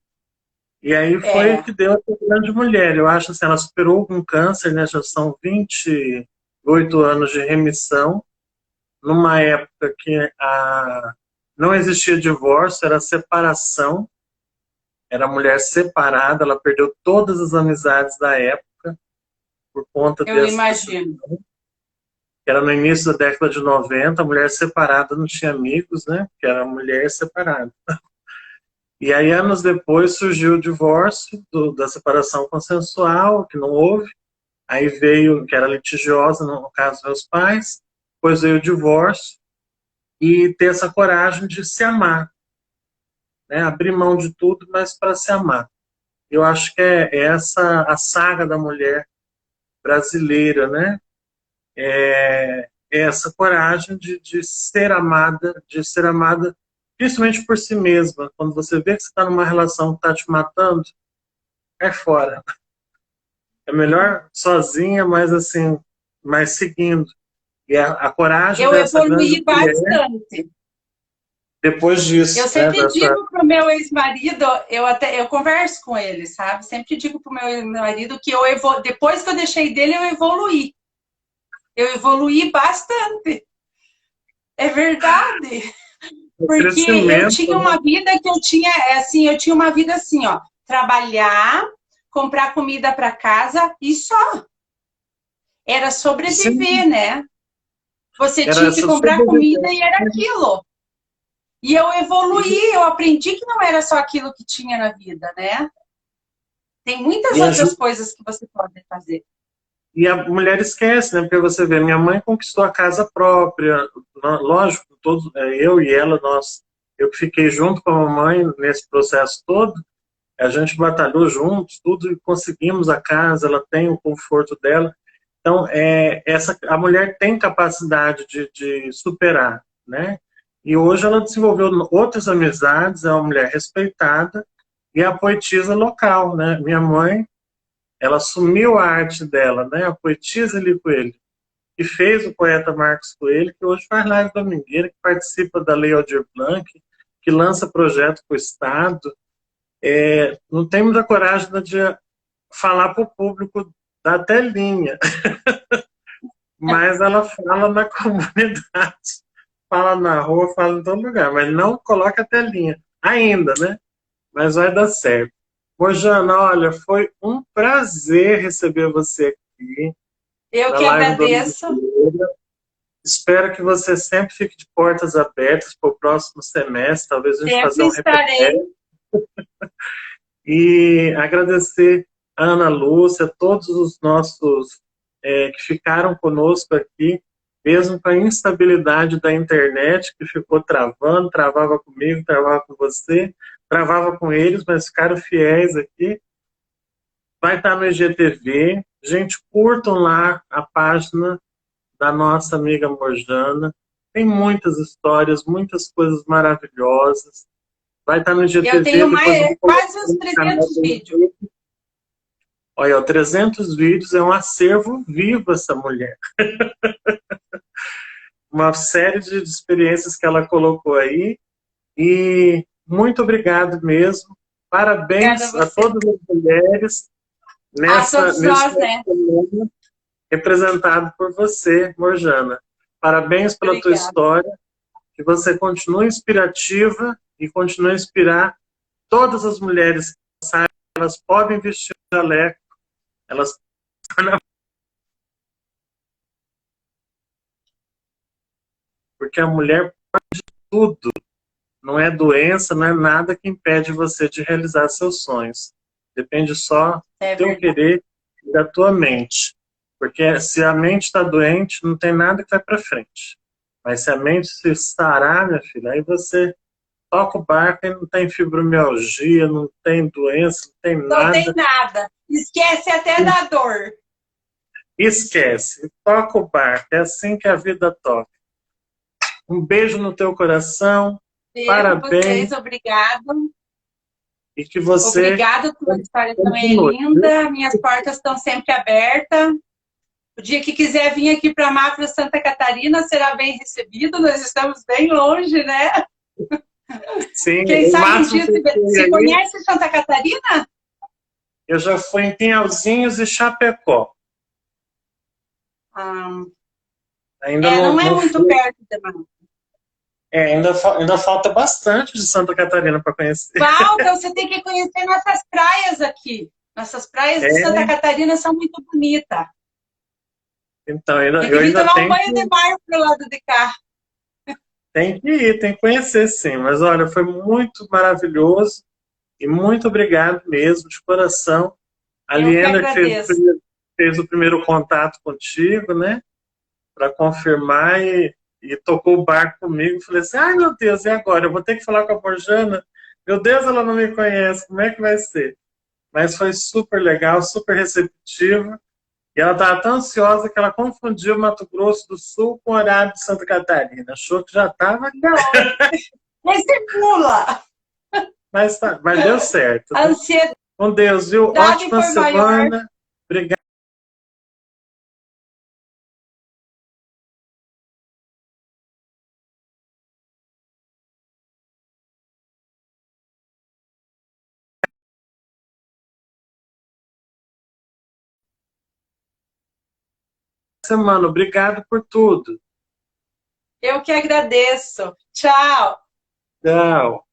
E aí foi o que deu essa grande mulher. Eu acho assim, ela superou um câncer, né? Já são 28 anos de remissão, numa época que não existia divórcio, era separação. Era mulher separada, ela perdeu todas as amizades da época por conta Eu dessa. imagino. Era no início da década de 90, a mulher separada não tinha amigos, né? Porque era mulher separada. E aí, anos depois, surgiu o divórcio da separação consensual, que não houve. Aí veio, que era litigiosa, no caso dos meus pais. Depois veio o divórcio. E ter essa coragem de se amar. Né? Abrir mão de tudo, mas para se amar. Eu acho que é essa a saga da mulher brasileira, né? É essa coragem de ser amada, principalmente por si mesma. Quando você vê que você está numa relação que está te matando, é fora. É melhor sozinha, mas assim, mas seguindo. E a coragem Eu dessa grande evoluí mulher, bastante. depois disso, Eu né, sempre digo pro meu ex-marido, eu converso com ele, sabe? Sempre digo pro meu ex-marido que depois que eu deixei dele, eu evoluí. Eu evoluí bastante. É verdade. Porque eu tinha uma vida que eu tinha uma vida assim, ó, trabalhar, comprar comida para casa e só. Era sobreviver, né? Você tinha que comprar comida e era aquilo. E eu evoluí, eu aprendi que não era só aquilo que tinha na vida, né? Tem muitas outras coisas que você pode fazer. E a mulher esquece, né? Porque você vê, minha mãe conquistou a casa própria, lógico, todos, eu e ela, eu que fiquei junto com a mamãe nesse processo todo, a gente batalhou juntos, tudo, e conseguimos a casa, ela tem o conforto dela. Então, a mulher tem capacidade de superar, né? E hoje ela desenvolveu outras amizades, é uma mulher respeitada e a poetisa local, né? Minha mãe, ela assumiu a arte dela, né? A poetisa Eli Coelho, que fez o poeta Marcos Coelho, que hoje faz live domingueira, que participa da Lei Aldir Blanc, que lança projeto para o Estado. Não tem muita coragem de falar para o público da telinha, mas ela fala na comunidade, fala na rua, fala em todo lugar, mas não coloca a telinha ainda, né? Mas vai dar certo. Mojana, olha, foi um prazer receber você aqui. Eu que agradeço. Espero que você sempre fique de portas abertas para o próximo semestre, talvez a gente fazer um estarei. E agradecer a Ana Lúcia, todos os nossos que ficaram conosco aqui, mesmo com a instabilidade da internet, que ficou travando, travava comigo, travava com você, travava com eles, mas ficaram fiéis aqui. Vai estar no IGTV. Gente, curtam lá a página da nossa amiga Mojana. Tem muitas histórias, muitas coisas maravilhosas. Vai estar no IGTV. Eu tenho quase uns 300 vídeos. Olha, 300 vídeos, é um acervo vivo essa mulher. Uma série de experiências que ela colocou aí. E muito obrigado mesmo. Parabéns a todas as mulheres nesse momento, representado por você, Mojana. Parabéns pela tua história. Que você continue inspirativa e continue a inspirar todas as mulheres que saibam que elas podem vestir o jaleco, elas porque a mulher pode tudo. Não é doença, não é nada que impede você de realizar seus sonhos. Depende só do teu querer e da tua mente. Porque se a mente está doente, não tem nada que vai para frente. Mas se a mente se sarar, minha filha, aí você toca o barco e não tem fibromialgia, não tem doença, não tem nada. Não tem nada. Esquece até da dor. Esquece. Toca o barco. É assim que a vida toca. Um beijo no teu coração. Beijo Parabéns. vocês, obrigado. e que você... Obrigada, tua história também é linda, minhas portas estão sempre abertas. O dia que quiser vir aqui para Mafra, Santa Catarina, será bem recebido, nós estamos bem longe, né? Sim, Quem sabe um dia você você conhece Santa Catarina? Eu já fui em Pinhalzinhos e Chapecó. Ainda não é muito fui. perto demais. Ainda falta bastante de Santa Catarina para conhecer. Falta, você tem que conhecer nossas praias aqui. Nossas praias de Santa Catarina são muito bonitas. Então, eu ainda tomar tenho um banho de mar pro lado de cá. Tem que ir, tem que conhecer, sim. Mas olha, foi muito maravilhoso e muito obrigado mesmo, de coração. A Lienda que fez o primeiro contato contigo, né? Para confirmar e tocou o barco comigo. Falei assim, ai meu Deus, e agora? Eu vou ter que falar com a Morjana? Meu Deus, ela não me conhece, como é que vai ser? Mas foi super legal, super receptivo. E ela estava tão ansiosa que ela confundiu Mato Grosso do Sul com o horário de Santa Catarina. Achou que já estava... Não, mas você pula! Mas deu certo. A ansiedade com Deus, viu? Ótima semana. Maior. Obrigado. Semana, obrigado por tudo. Eu que agradeço. Tchau. Tchau.